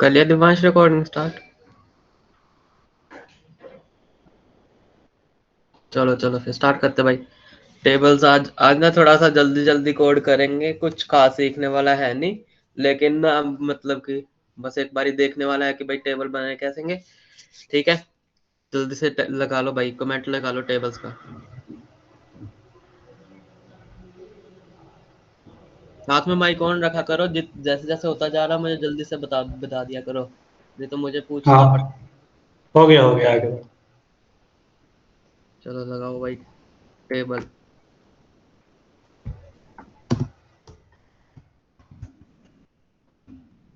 कर लिया Divansh recording start. चलो चलो फिर स्टार्ट करते भाई। टेबल्स आज आज ना थोड़ा सा जल्दी जल्दी कोड करेंगे, कुछ खास सीखने वाला है नहीं, लेकिन ना मतलब कि बस एक बारी देखने वाला है कि भाई टेबल बनाए कैसेंगे। ठीक है, जल्दी से लगा लो भाई, कमेंट लगा लो टेबल्स का। साथ में माइक ऑन रखा करो, जैसे जैसे होता जा रहा मुझे जल्दी से बता बता दिया करो, नहीं तो मुझे पूछना हाँ, पड़ता। हो गया आगे बढ़ो। चलो लगाओ भाई टेबल।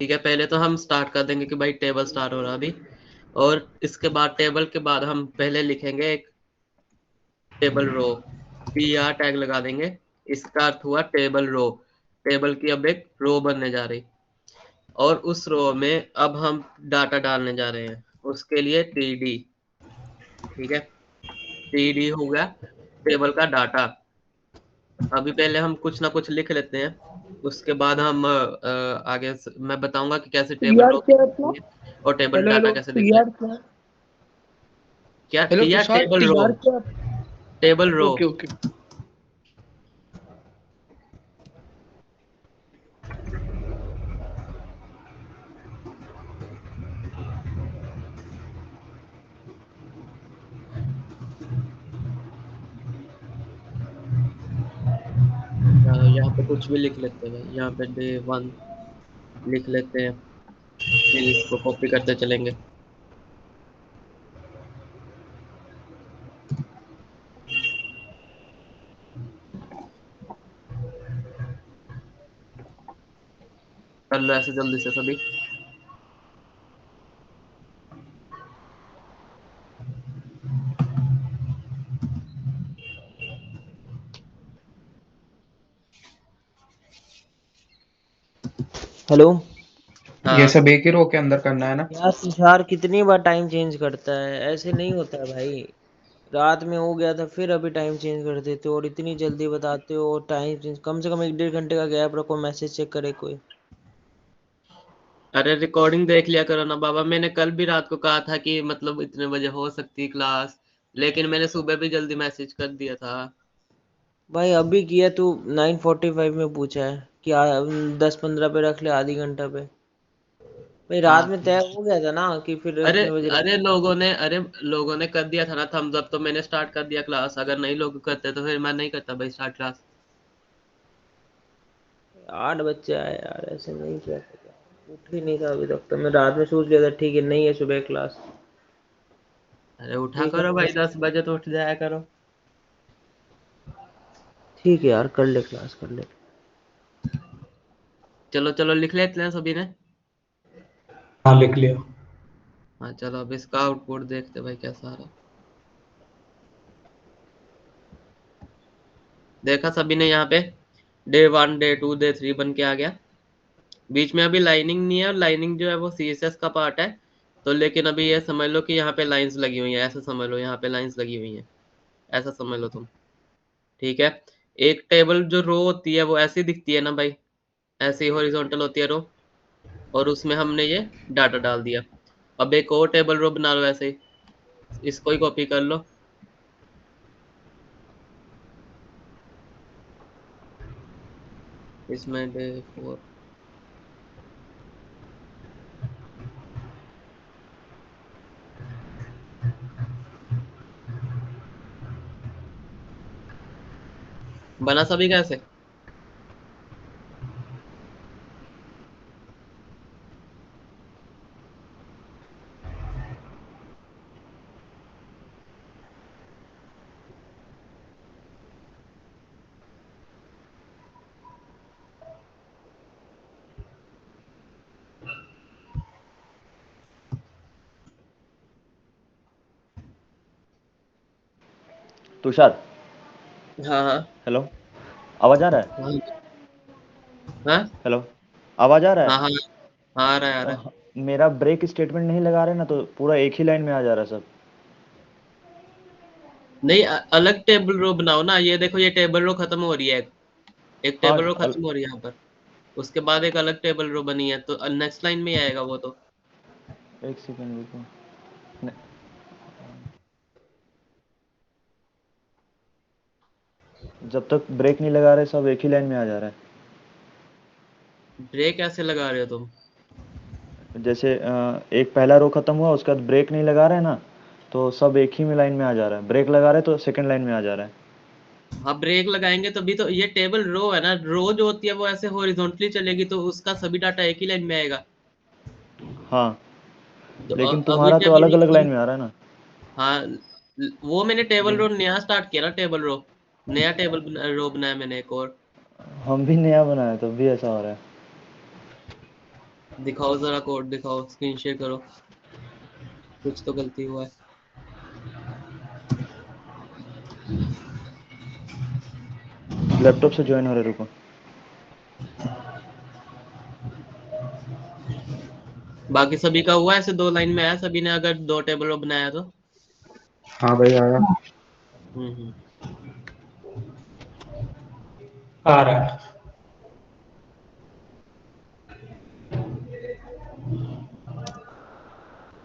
ठीक है, पहले तो हम स्टार्ट कर देंगे कि भाई टेबल स्टार्ट हो रहा अभी, और इसके बाद टेबल के बाद हम पहले लिखेंगे एक table row. P R tag लगा देंगे, इसका अर्थ हुआ टेबल रो। टेबल की अब एक रो बनने जा रही, और उस रो में अब हम डाटा डालने जा रहे हैं, उसके लिए टीडी। ठीक है, टीडी हो गया टेबल का डाटा। अभी पहले हम कुछ ना कुछ लिख लेते हैं, उसके बाद हम आगे मैं बताऊंगा कि कैसे टेबल टीआर रो क्या है अपना? लिखेंगे और टेबल हेलो डाटा हेलो, कैसे लिखना है। टीआर क्या है? क्या hello TR? Tushar, table row. TR क्या? Table row. Okay okay. यहाँ पे कुछ भी लिख लेते हैं भाई, यहाँ पे डे 1 लिख लेते हैं, फिर इसको कॉपी करते चलेंगे। कर लो ऐसे जल्दी से सभी। हेलो। ये हाँ, सब एक ही रो के अंदर करना है ना? यार तुषार कितनी बार टाइम चेंज करता है, ऐसे नहीं होता है भाई। रात में हो गया था, फिर अभी टाइम चेंज कर देते हो और इतनी जल्दी बताते हो। टाइम चेंज कम से कम 1-1.5 घंटे का गैप रखो, मैसेज चेक करे कोई। अरे रिकॉर्डिंग देख लिया करो ना बाबा, मैंने कल भी रात को कहा था कि मतलब इतने बजे हो सकती क्लास, लेकिन मैंने सुबह भी जल्दी मैसेज कर दिया था। भाई अभी किया तू 9:45 में पूछा है कि 10-15 पे रख ले, आधी घंटा पे। भाई रात हाँ, में तय हो गया था ना कि फिर अरे इतने बजे रख। अरे लोगों ने कर दिया था ना थम्स अप, तो मैंने स्टार्ट कर दिया क्लास। अगर नहीं लोग करते तो फिर मैं नहीं करता भाई स्टार्ट क्लास। 8 बच्चे आए यार, ऐसे नहीं किया था। उठ ही नहीं था अभी तक, तो मैं रात में सोच लिया था ठीक है, नहीं है सुबह क्लास। अरे उठा ठीक है करो तो भाई, 10 बजे तो उठ जाया करो। ठीक है यार, कर ले क्लास कर ले। चलो चलो लिख लेते हैं सभी ने। हाँ, लिख लिया। हाँ चलो, अब इसका आउटपुट देखते हैं भाई कैसा आ रहा है। देखा सभी ने यहाँ पे, डे 1 डे 2 डे 3 बन के आ गया। बीच में अभी लाइनिंग नहीं है, और लाइनिंग जो है वो सीएसएस का पार्ट है। तो लेकिन अभी ये समझ लो कि यहाँ पे लाइंस लगी हुई हैं, ऐसा समझ लो यहाँ पे लाइंस लगी हुई हैं, ऐसा समझ लो तुम। ठीक है, एक टेबल जो रो होती है वो ऐसी दिखती है ना भाई, ऐसी हॉरिजॉन्टल होती है रो, और उसमें हमने ये डाटा डाल दिया। अब एक और टेबल रो बना लो ऐसे ही, इसको ही कॉपी कर लो। इसमें डे 4 बना सभी कैसे। तुषार। हाँ हाँ हेलो। आवाज आ रहा है? हाँ हाँ हेलो। आवाज आ रहा हाँ है? हाँ हाँ, आ रहा है आ रहा है। मेरा ब्रेक स्टेटमेंट नहीं लगा रहे ना, तो पूरा एक ही लाइन में आ जा रहा है सब। नहीं, अलग टेबल रो बनाओ ना, ये देखो ये टेबल रो खत्म हो रही है, एक हाँ टेबल रो खत्म हो रही है यहाँ पर, उसके बाद एक अलग टेबल रो बनी है, तो नेक्स्ट लाइन में ही आएगा वो तो। एक सेकंड रुको। नहीं, जब तक ब्रेक नहीं लगा रहे सब एक ही लाइन में आ जा रहा ब्रेक कैसे लगा रहे हो तुम? है। जैसे एक पहला रो खत्म हुआ, उसके बाद ब्रेक नहीं लगा रहे ना, तो सब एक ही में लाइन में आ जा रहा है। ब्रेक लगा रहे तो सेकंड लाइन में आ जा रहा है। हाँ, ब्रेक लगाएंगे तभी तो। ये टेबल रो है ना, रो जो होती है वो ऐसे हॉरिजॉन्टली चलेगी तो उसका सभी डाटा एक ही लाइन में आएगा। हाँ, तो लेकिन अभी तुम्हारा तो जब अलग अलग हम लाइन में आ रहा है ना। हाँ, वो मैंने टेबल रो लेकिन नया स्टार्ट किया ना, टेबल रो नया टेबल रो बनाया मैंने एक और। हम भी नया बनाया तब भी ऐसा हो रहा है। दिखाओ जरा कोड, दिखाओ, स्क्रीन शेयर करो, कुछ तो गलती हुआ है। लैपटॉप से ज्वाइन हो रहे, रुको। बाकी सभी का हुआ ऐसे 2 लाइन में आया सभी ने, अगर 2 टेबल रो बनाया तो। हाँ भाई आया। हम्म। आ रहा है।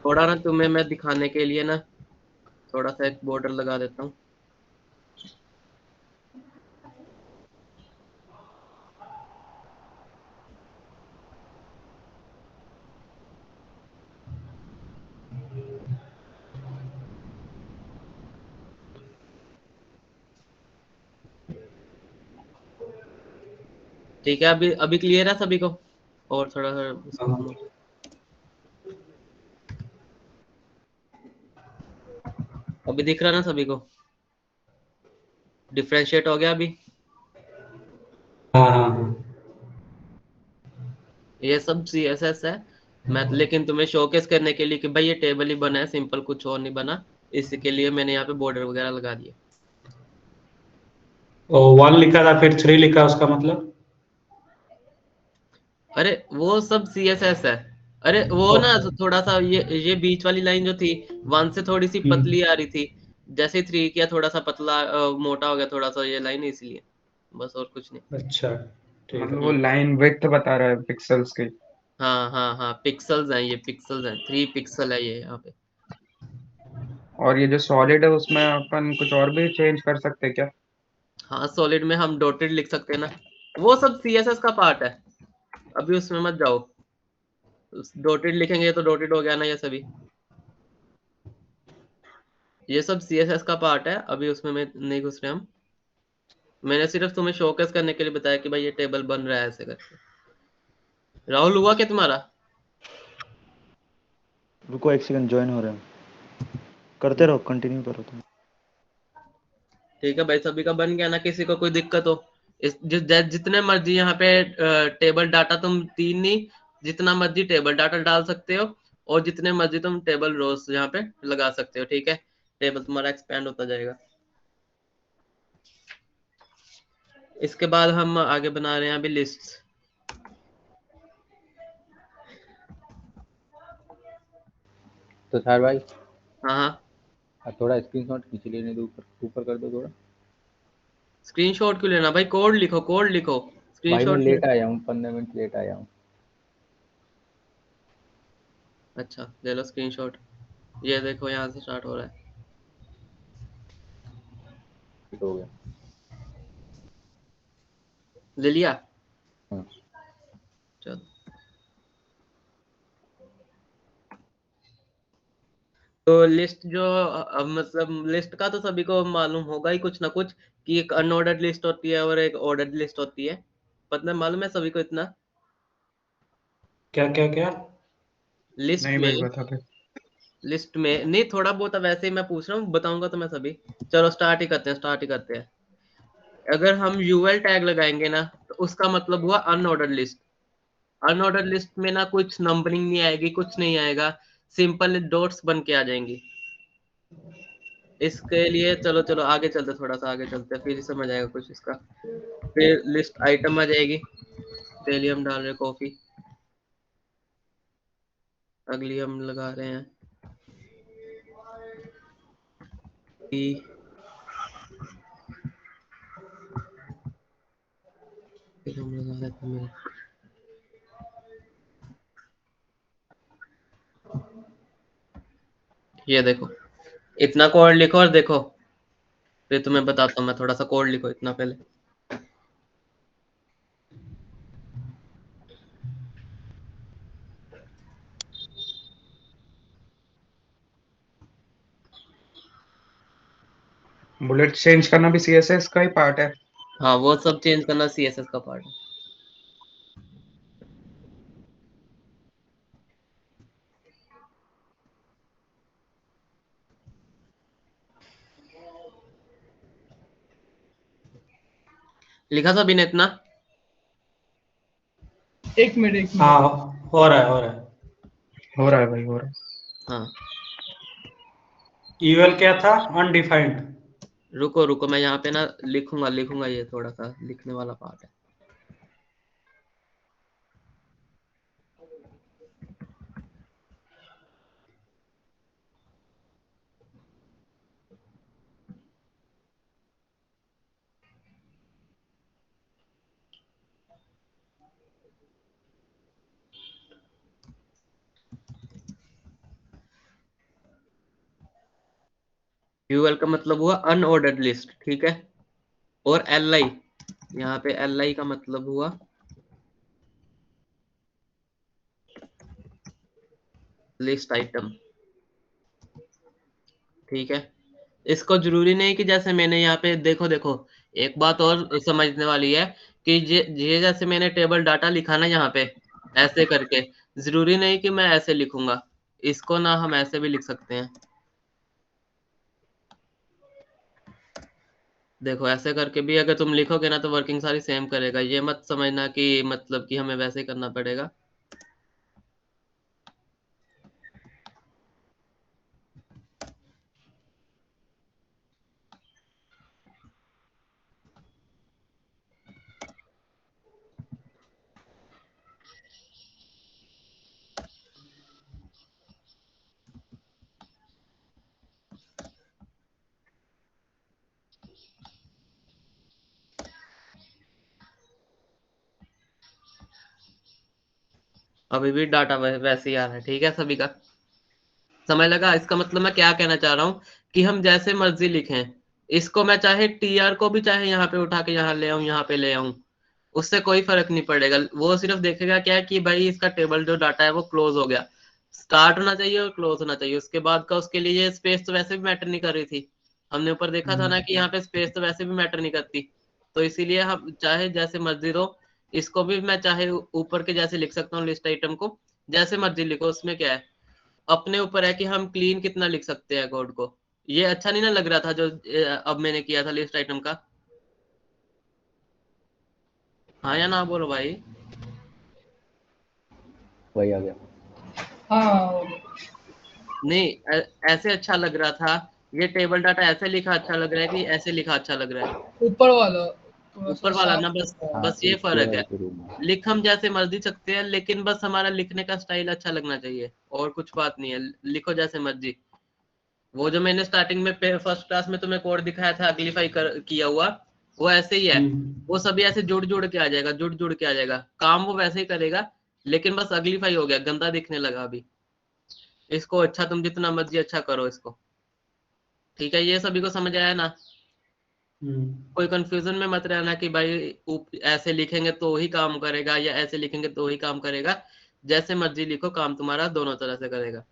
थोड़ा ना तुम्हें मैं दिखाने के लिए ना थोड़ा सा एक बॉर्डर लगा देता हूँ। ठीक है, अभी अभी क्लियर है सभी को? और थोड़ा सा इसको हाँ। घुमाओ। अभी दिख रहा ना सभी को? डिफरेंशिएट हो गया अभी? हाँ हाँ हाँ। ये सब CSS है। मैं लेकिन तुम्हें शोकेस करने के लिए कि भाई ये टेबल ही बना है, सिंपल, कुछ और नहीं बना, इसके लिए मैंने यहाँ पे बॉर्डर वगैरह लगा दिए। ओ 1 लिखा था फिर 3 लिखा, उसका मतलब? अरे वो सब CSS है। अरे वो ओ। ना थोड़ा सा ये बीच वाली लाइन जो थी, 1 से थोड़ी सी पतली आ रही थी, जैसे 3 किया थोड़ा सा पतला मोटा हो गया थोड़ा सा ये लाइन, इसलिए बस, और कुछ नहीं। अच्छा ठीक मतलब है। वो लाइन विड्थ बता रहा है पिक्सल्स की। हाँ हाँ हाँ, पिक्सल्स हैं, ये पिक्सल्स हैं, 3 पिक्सल है ये यहाँ पे। और ये जो सॉलिड है उसमें अपन कुछ और भी चेंज कर सकते हैं क्या? हाँ, सॉलिड में हम डॉटेड लिख सकते हैं ना, वो सब CSS का पार्ट है, अभी उसमें मत जाओ। डॉटेड लिखेंगे तो डॉटेड हो गया ना ये सभी, ये सब CSS का पार्ट है, अभी उसमें मैं नहीं घुस रहे हम। मैंने सिर्फ तुम्हें शोकेस करने के लिए बताया कि भाई ये टेबल बन रहा है ऐसे करके। राहुल, हुआ क्या तुम्हारा? रुको एक सेकंड, ज्वाइन हो रहे हैं। करते रहो, कंटिन्यू करो तुम। ठीक है भाई, सभी का बन गया ना? किसी को कोई दिक्कत हो? जितने मर्जी यहाँ पे टेबल डाटा तुम 3 नहीं, जितना मर्जी टेबल डाटा डाल सकते हो, और जितने मर्जी तुम टेबल रोज यहाँ पे लगा सकते हो, ठीक है? टेबल तुम्हारा एक्सपेंड होता जाएगा। इसके बाद हम आगे बना रहे हैं अभी लिस्ट। तो सर भाई, हाँ हाँ, अब थोड़ा स्क्रीनशॉट खींच लेने दो, ऊपर ऊपर कर दो थोड़ा। स्क्रीनशॉट क्यों लेना भाई? कोड लिखो, कोड लिखो, भाई मैं स्क्रीनशॉट क्यों? लेट आया हूँ, 15 मिनट लेट आया हूँ। अच्छा, ले लो स्क्रीनशॉट। ये देखो यहाँ से स्टार्ट हो रहा है। लेट हो गया। ले लिया? हाँ। चलो, तो लिस्ट जो मतलब लिस्ट का तो सभी को मालूम होगा ही कुछ ना कुछ, कि एक अनऑर्डर्ड लिस्ट होती है और एक ऑर्डर्ड लिस्ट होती है। पता मालूम है सभी को इतना? क्या क्या क्या? लिस्ट नहीं में, भाई बता दे। लिस्ट में नहीं, थोड़ा बहुत अब वैसे ही मैं पूछ रहा हूँ, बताऊंगा तो मैं सभी। चलो स्टार्ट ही करते हैं, स्टार्ट ही करते हैं। अगर हम यूएल टैग लगाएंगे ना, तो उसका मतलब हुआ अनऑर्डर्ड लिस्ट। अनऑर्डर्ड लिस्ट में ना कुछ नंबरिंग नहीं आएगी, कुछ नहीं आएगा, सिंपल डॉट्स बन के आ जाएंगी। इसके लिए चलो चलो आगे चलते, थोड़ा सा आगे चलते हैं, फिर ही समझ आएगा कुछ इसका। फिर लिस्ट आइटम आ जाएगी, पहले हम डाल रहे कॉफी, अगली हम लगा रहे हैं टी, फिर हम लगा रहे हैं मिल्क। ये देखो, इतना कोड लिखो और देखो, फिर तुम्हें बताता हूँ मैं, थोड़ा सा कोड लिखो इतना पहले। बुलेट चेंज करना भी सीएसएस का ही पार्ट है। हाँ, वो सब चेंज करना सीएसएस का पार्ट है। लिखा था बिन इतना? एक मिनट हाँ, हो रहा है, हो रहा है। हो रहा है भाई, हो रहा है। हाँ, यूएल क्या था? अनडिफाइंड। रुको रुको, मैं यहाँ पे ना लिखूंगा, ये थोड़ा सा लिखने वाला पार्ट है। यूएल का मतलब हुआ अनऑर्डर्ड लिस्ट, ठीक है। और एल आई, यहाँ पे एल आई का मतलब हुआ लिस्ट आइटम, ठीक है। इसको जरूरी नहीं कि जैसे मैंने यहाँ पे देखो देखो, एक बात और समझने वाली है कि ये जैसे मैंने टेबल डाटा लिखा ना यहाँ पे ऐसे करके, जरूरी नहीं कि मैं ऐसे लिखूंगा, इसको ना हम ऐसे भी लिख सकते हैं। देखो ऐसे करके भी अगर तुम लिखोगे ना तो वर्किंग सारी सेम करेगा, ये मत समझना कि मतलब कि हमें वैसे ही करना पड़ेगा। अभी भी डाटा वैसे ही आ रहा है, ठीक है सभी का समझ लगा? इसका मतलब मैं क्या कहना चाह रहा हूँ कि हम जैसे मर्जी लिखें, इसको मैं चाहे टीआर को भी चाहे यहाँ पे उठा के यहाँ ले आऊं, यहाँ पे ले आऊं, उससे कोई फर्क नहीं पड़ेगा। वो सिर्फ देखेगा क्या कि भाई इसका टेबल जो डाटा है वो क्लोज हो गया, स्टार्ट होना चाहिए और क्लोज होना चाहिए। उसके बाद का उसके लिए ये स्पेस तो वैसे भी मैटर नहीं कर रही थी, हमने ऊपर देखा था ना कि यहाँ पे स्पेस तो वैसे भी मैटर नहीं करती। तो इसीलिए हम चाहे जैसे मर्जी दो, इसको भी मैं चाहे ऊपर के जैसे लिख सकता हूँ लिस्ट आइटम को, जैसे मर्जी लिखो, उसमें क्या है, अपने ऊपर है कि हम क्लीन कितना लिख सकते हैं कोड को। ये अच्छा नहीं ना लग रहा था जो अब मैंने किया था लिस्ट आइटम का? हाँ या ना बोलो भाई। वही आ गया। हाँ, नहीं, ऐसे अच्छा लग रहा था, ये टेबल डाटा ऐसे लिखा अच्छा लग रहा है कि ऐसे लिखा अच्छा लग रहा है? ऊपर वाला थोड़ा सा ऊपर वाला ना, साफ बस लगता है। हाँ, बस ये ऊपर फर्क वाले है। के रूम में। लिख हम जैसे मर्जी सकते हैं, लेकिन बस हमारा लिखने का स्टाइल अच्छा लगना चाहिए, और कुछ बात नहीं है, लिखो जैसे मर्जी। वो जो मैंने स्टार्टिंग में फर्स्ट क्लास में तुम्हें कोड दिखाया था अगलीफाई किया हुआ, वो ऐसे ही है। वो सभी ऐसे जुड़ जुड़ के आ जाएगा, जुड़ जुड़ के आ जाएगा, काम वो वैसे ही करेगा, लेकिन बस अगलीफाई हो गया, गंदा दिखने लगा अभी। इसको अच्छा तुम जितना मर्जी अच्छा करो इसको, ठीक है। ये सभी को समझ आया ना? कोई कंफ्यूजन में मत रहना कि भाई ऐसे लिखेंगे तो ही काम करेगा या ऐसे लिखेंगे तो ही काम करेगा। जैसे मर्जी लिखो, काम तुम्हारा दोनों तरह से करेगा,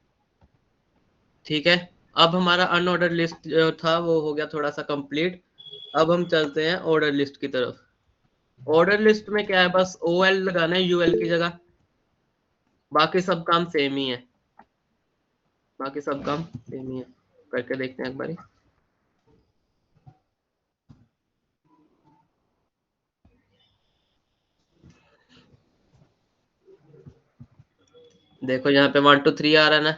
ठीक है। अब हमारा अनऑर्डर लिस्ट जो था वो हो गया थोड़ा सा कंप्लीट। अब हम चलते हैं ऑर्डर लिस्ट की तरफ। ऑर्डर लिस्ट में क्या है, बस ओ एल लगाना है यूएल की जगह, बाकी सब काम सेम ही है, बाकी सब काम सेम ही है। करके देखते हैं एक बारी। देखो यहाँ पे 1 2 3 आ रहा है ना,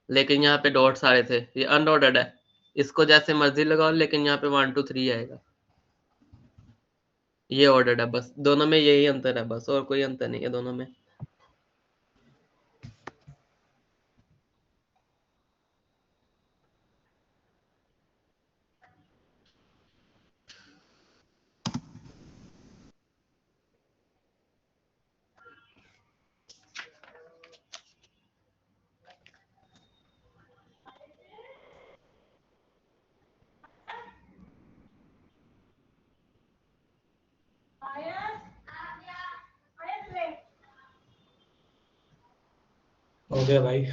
लेकिन यहाँ पे डॉट्स आ रहे थे, ये अनऑर्डर्ड है। इसको जैसे मर्जी लगाओ, लेकिन यहाँ पे 1 2 3 आएगा, ये ऑर्डर्ड है। बस दोनों में यही अंतर है, बस और कोई अंतर नहीं है दोनों में। हो गया भाई।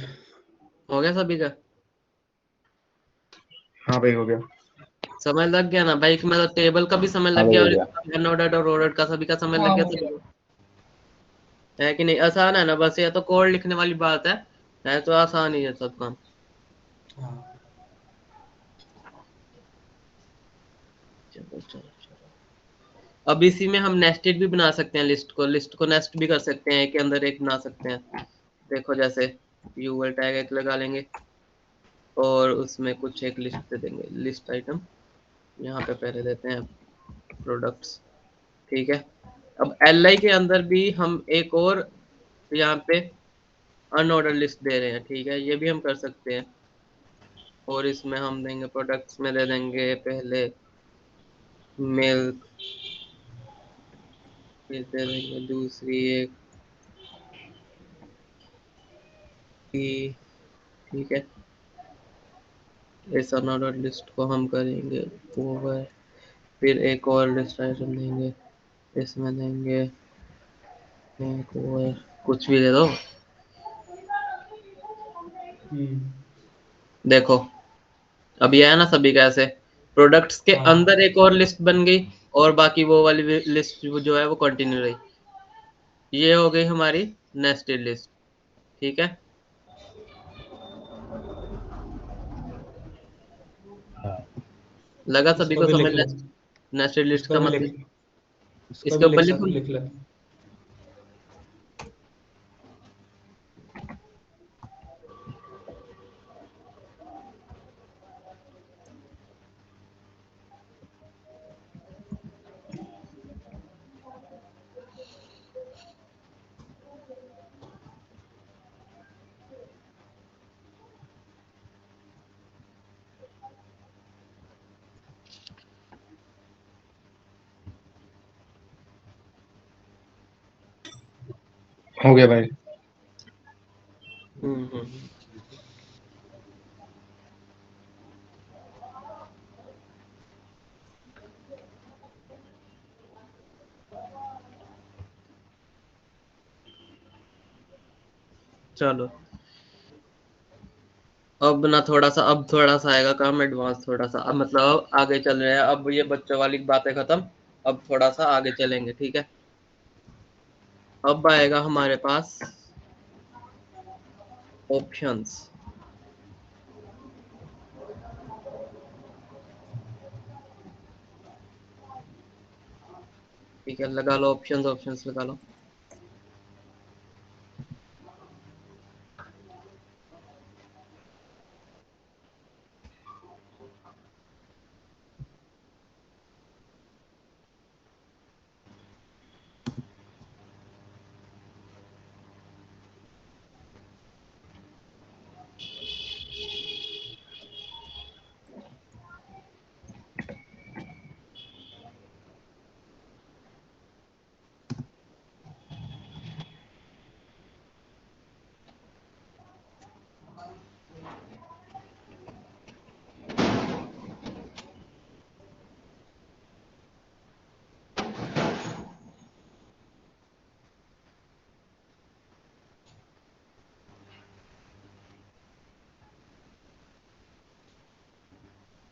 हो गया सभी का? हाँ भाई हो गया। समय लग गया ना भाई, कि मतलब टेबल का भी समय हाँ लग भाई गया हो और गया। अनऑर्डर्ड और ऑर्डर्ड का सभी का समय लग हाँ गया हो सभी गया। को। है कि नहीं? आसान है ना, बस ये तो कोड लिखने वाली बात है तो आसान ही है सब काम। हाँ चलो चलो चलो। अब इसी में हम नेस्टेड भी बना सकते हैं, लिस्ट को नेस्ट भी कर सकते हैं, एक के अंदर एक बना सकते हैं। देखो जैसे यूएल टैग एक लगा लेंगे और उसमें कुछ एक लिस्ट दे देंगे, लिस्ट आइटम। यहाँ पे पहले देते हैं प्रोडक्ट्स, ठीक है। अब एल के अंदर भी हम एक और यहाँ पे अनऑर्डर लिस्ट दे रहे हैं, ठीक है, ये भी हम कर सकते हैं। और इसमें हम देंगे प्रोडक्ट्स में दे देंगे पहले मिल्क, फिर दे देंगे दूसरी एक टी, ठीक है। इस अनऑर्डर लिस्ट को हम करेंगे ओवर, फिर एक और लिस्ट आइटम देंगे, इसमें देंगे एक और कुछ भी दे दो। देखो अब ये है ना सभी का ऐसे, प्रोडक्ट्स के हाँ अंदर एक और लिस्ट बन गई और बाकी वो वाली लिस्ट जो है वो कंटिन्यू रही। ये हो गई हमारी नेस्टेड लिस्ट, ठीक है। हाँ। लगा सभी इसको को भी समझ लिख ले। नेस्टेड लिस्ट इसको का भी मतलब? लिख इसको इसके भी ऊपर लिखो। लिख ले। हो गया भाई। हम्म। चलो अब थोड़ा सा आएगा काम एडवांस, थोड़ा सा अब मतलब अब आगे चल रहे हैं, अब ये बच्चों वाली बातें खत्म, अब थोड़ा सा आगे चलेंगे, ठीक है। अब आएगा हमारे पास ऑप्शंस, ठीक है। लगा लो ऑप्शंस, ऑप्शंस लगा लो।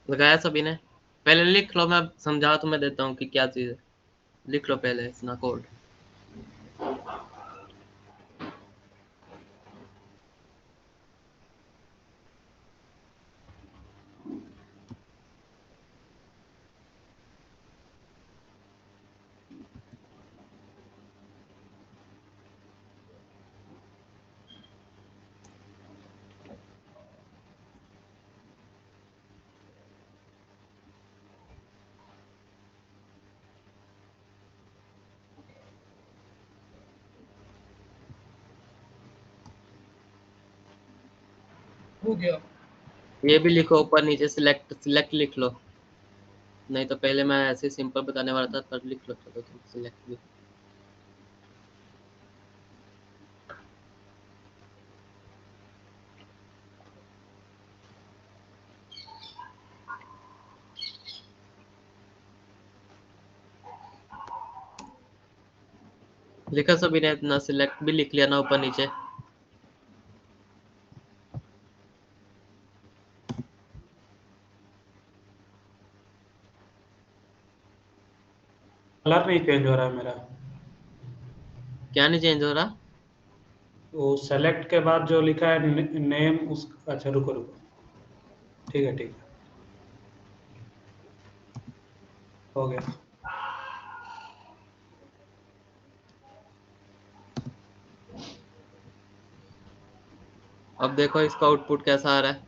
लगाया सभी ने? पहले लिख लो, मैं समझा तुम्हें देता हूँ कि क्या चीज है। लिख लो पहले अपना कोड। हो गया। ये भी लिखो ऊपर नीचे, सिलेक्ट सिलेक्ट लिख लो। नहीं तो पहले मैं ऐसे सिंपल बताने वाला था, पर लिख लो, चलो तुम सिलेक्ट भी। लिखा सभी ने? इतना सिलेक्ट भी लिख लिया ना ऊपर नीचे? कलर नहीं चेंज हो रहा है मेरा। क्या नहीं चेंज हो रहा? वो सेलेक्ट के बाद जो लिखा है नेम उस, अच्छा रुको रुको, ठीक है ठीक है, हो गया। अब देखो इसका आउटपुट कैसा आ रहा है।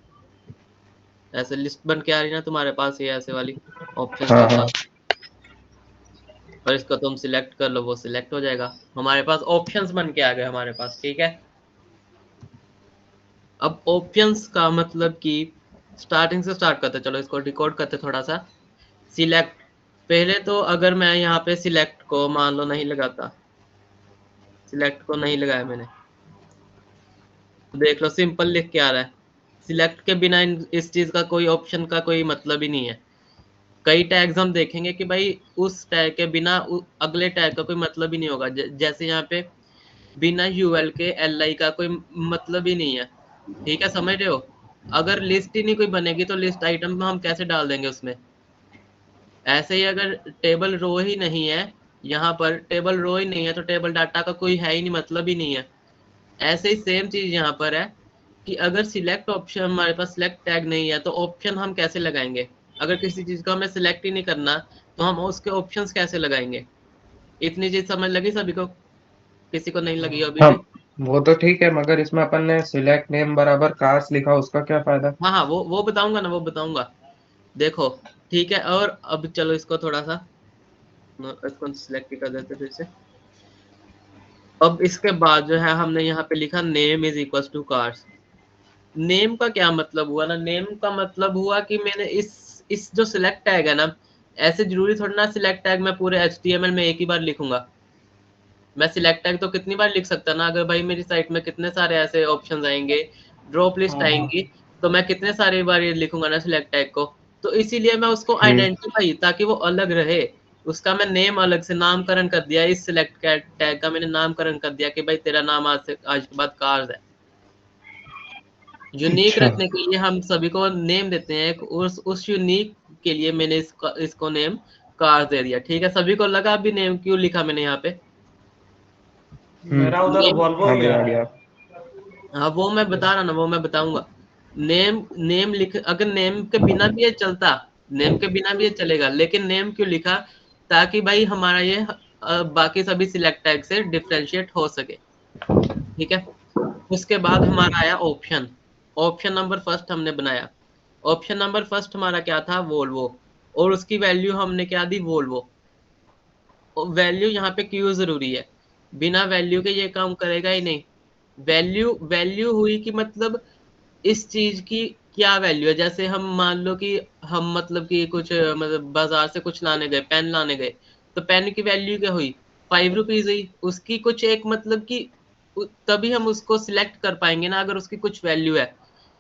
ऐसे लिस्ट बन के आ रही है ना तुम्हारे पास, ये ऐसे वाली ऑप्शंस हाँ के हाँ। साथ। और इसको तुम सिलेक्ट कर लो, वो सिलेक्ट हो जाएगा। हमारे पास ऑप्शंस बन के आ गए हमारे पास, ठीक है। अब ऑप्शंस का मतलब कि स्टार्टिंग से स्टार्ट करते, चलो इसको डिकोड करते थोड़ा सा। सिलेक्ट, पहले तो अगर मैं यहाँ पे सिलेक्ट को मान लो नहीं लगाता, सिलेक्ट को नहीं लगाया मैंने, तो देख लो सिंपल लिख के आ रहा है। सिलेक्ट के बिना इस चीज का कोई ऑप्शन का कोई मतलब ही नहीं है। कई टैग्स हम देखेंगे कि भाई उस टैग के बिना अगले टैग का कोई मतलब ही नहीं होगा। जैसे यहाँ पे बिना यूएल के एल का कोई मतलब ही नहीं है, ठीक है, समझ रहे हो। अगर लिस्ट ही नहीं कोई बनेगी तो लिस्ट आइटम में हम कैसे डाल देंगे उसमें। ऐसे ही अगर टेबल रो ही नहीं है, यहाँ पर टेबल रो ही नहीं है तो टेबल डाटा का कोई है ही नहीं, मतलब ही नहीं है। ऐसे ही सेम चीज यहाँ पर है कि अगर सिलेक्ट ऑप्शन, हमारे पास सिलेक्ट टैग नहीं है तो ऑप्शन हम कैसे लगाएंगे। अगर किसी चीज को हमें सिलेक्ट ही नहीं करना तो हम उसके ऑप्शंस कैसे लगाएंगे। इतनी चीज समझ लगी सभी को? किसी को नहीं लगी अभी हाँ भी? वो तो ठीक है, मगर इसमें अपन ने सिलेक्ट नेम बराबर कार्स लिखा, उसका क्या फायदा? हाँ हाँ, वो बताऊंगा ना, वो बताऊंगा। देखो ठीक है, और अब चलो इसको थोड़ा सा इसको सिलेक्ट कर देते फिर से। अब इसके बाद जो है हमने यहाँ पे लिखा name is equal to cars. Name का क्या मतलब हुआ ना, नेम का मतलब हुआ कि मैंने इस जो सिलेक्ट टैग है ना, ऐसे जरूरी थोड़ा ना सिलेक्ट टैग मैं पूरे HTML में एक ही बार लिखूंगा। मैं सिलेक्ट टैग तो कितनी बार लिख सकता ना, अगर भाई मेरी साइट में कितने सारे ऐसे ऑप्शंस आएंगे, ड्रॉप लिस्ट हाँ हाँ आएंगी, तो मैं कितने सारे बार ये लिखूंगा ना सिलेक्ट टैग को। तो इसीलिए मैं उसको हम्म। आइडेंटिफाई, ताकि वो अलग रहे, उसका मैं नेम अलग से नामकरण कर दिया। इस सिलेक्ट टैग का मैंने नामकरण कर दिया कि भाई तेरा नाम आज के बाद कार्स है। यूनिक अच्छा। रखने के लिए हम सभी को नेम देते हैं, उस यूनिक के लिए मैंने इसको नेम कार्स दे दिया, ठीक है। सभी को लगा अभी नेम क्यों लिखा मैंने यहाँ पे मेरा उधर नेम। वॉल्वो हाँ ही भाई आ आ रहा गया। है। हाँ वो मैं बता रहा ना, वो मैं बताऊंगा। नेम नेम लिख, अगर नेम के बिना भी ये चलता, नेम के बिना भी ये चलेगा, लेकिन नेम क्यों लिखा, ताकि भाई हमारा ये बाकी सभी सिलेक्ट टैग से डिफरेंशिएट हो सके, ठीक है। उसके बाद हमारा आया ऑप्शन। ऑप्शन नंबर फर्स्ट हमने बनाया। ऑप्शन नंबर फर्स्ट हमारा क्या था, वोल्वो, और उसकी वैल्यू हमने क्या दी, वोल्वो। वैल्यू यहाँ पे क्यों जरूरी है, बिना वैल्यू के ये काम करेगा ही नहीं। वैल्यू वैल्यू हुई कि मतलब इस चीज की क्या वैल्यू है। जैसे हम मान लो कि हम मतलब कि कुछ मतलब बाजार से कुछ लाने गए, पेन लाने गए, तो पेन की वैल्यू क्या हुई, 5 रुपीज हुई। उसकी कुछ एक मतलब कि तभी हम उसको सिलेक्ट कर पाएंगे ना अगर उसकी कुछ वैल्यू है।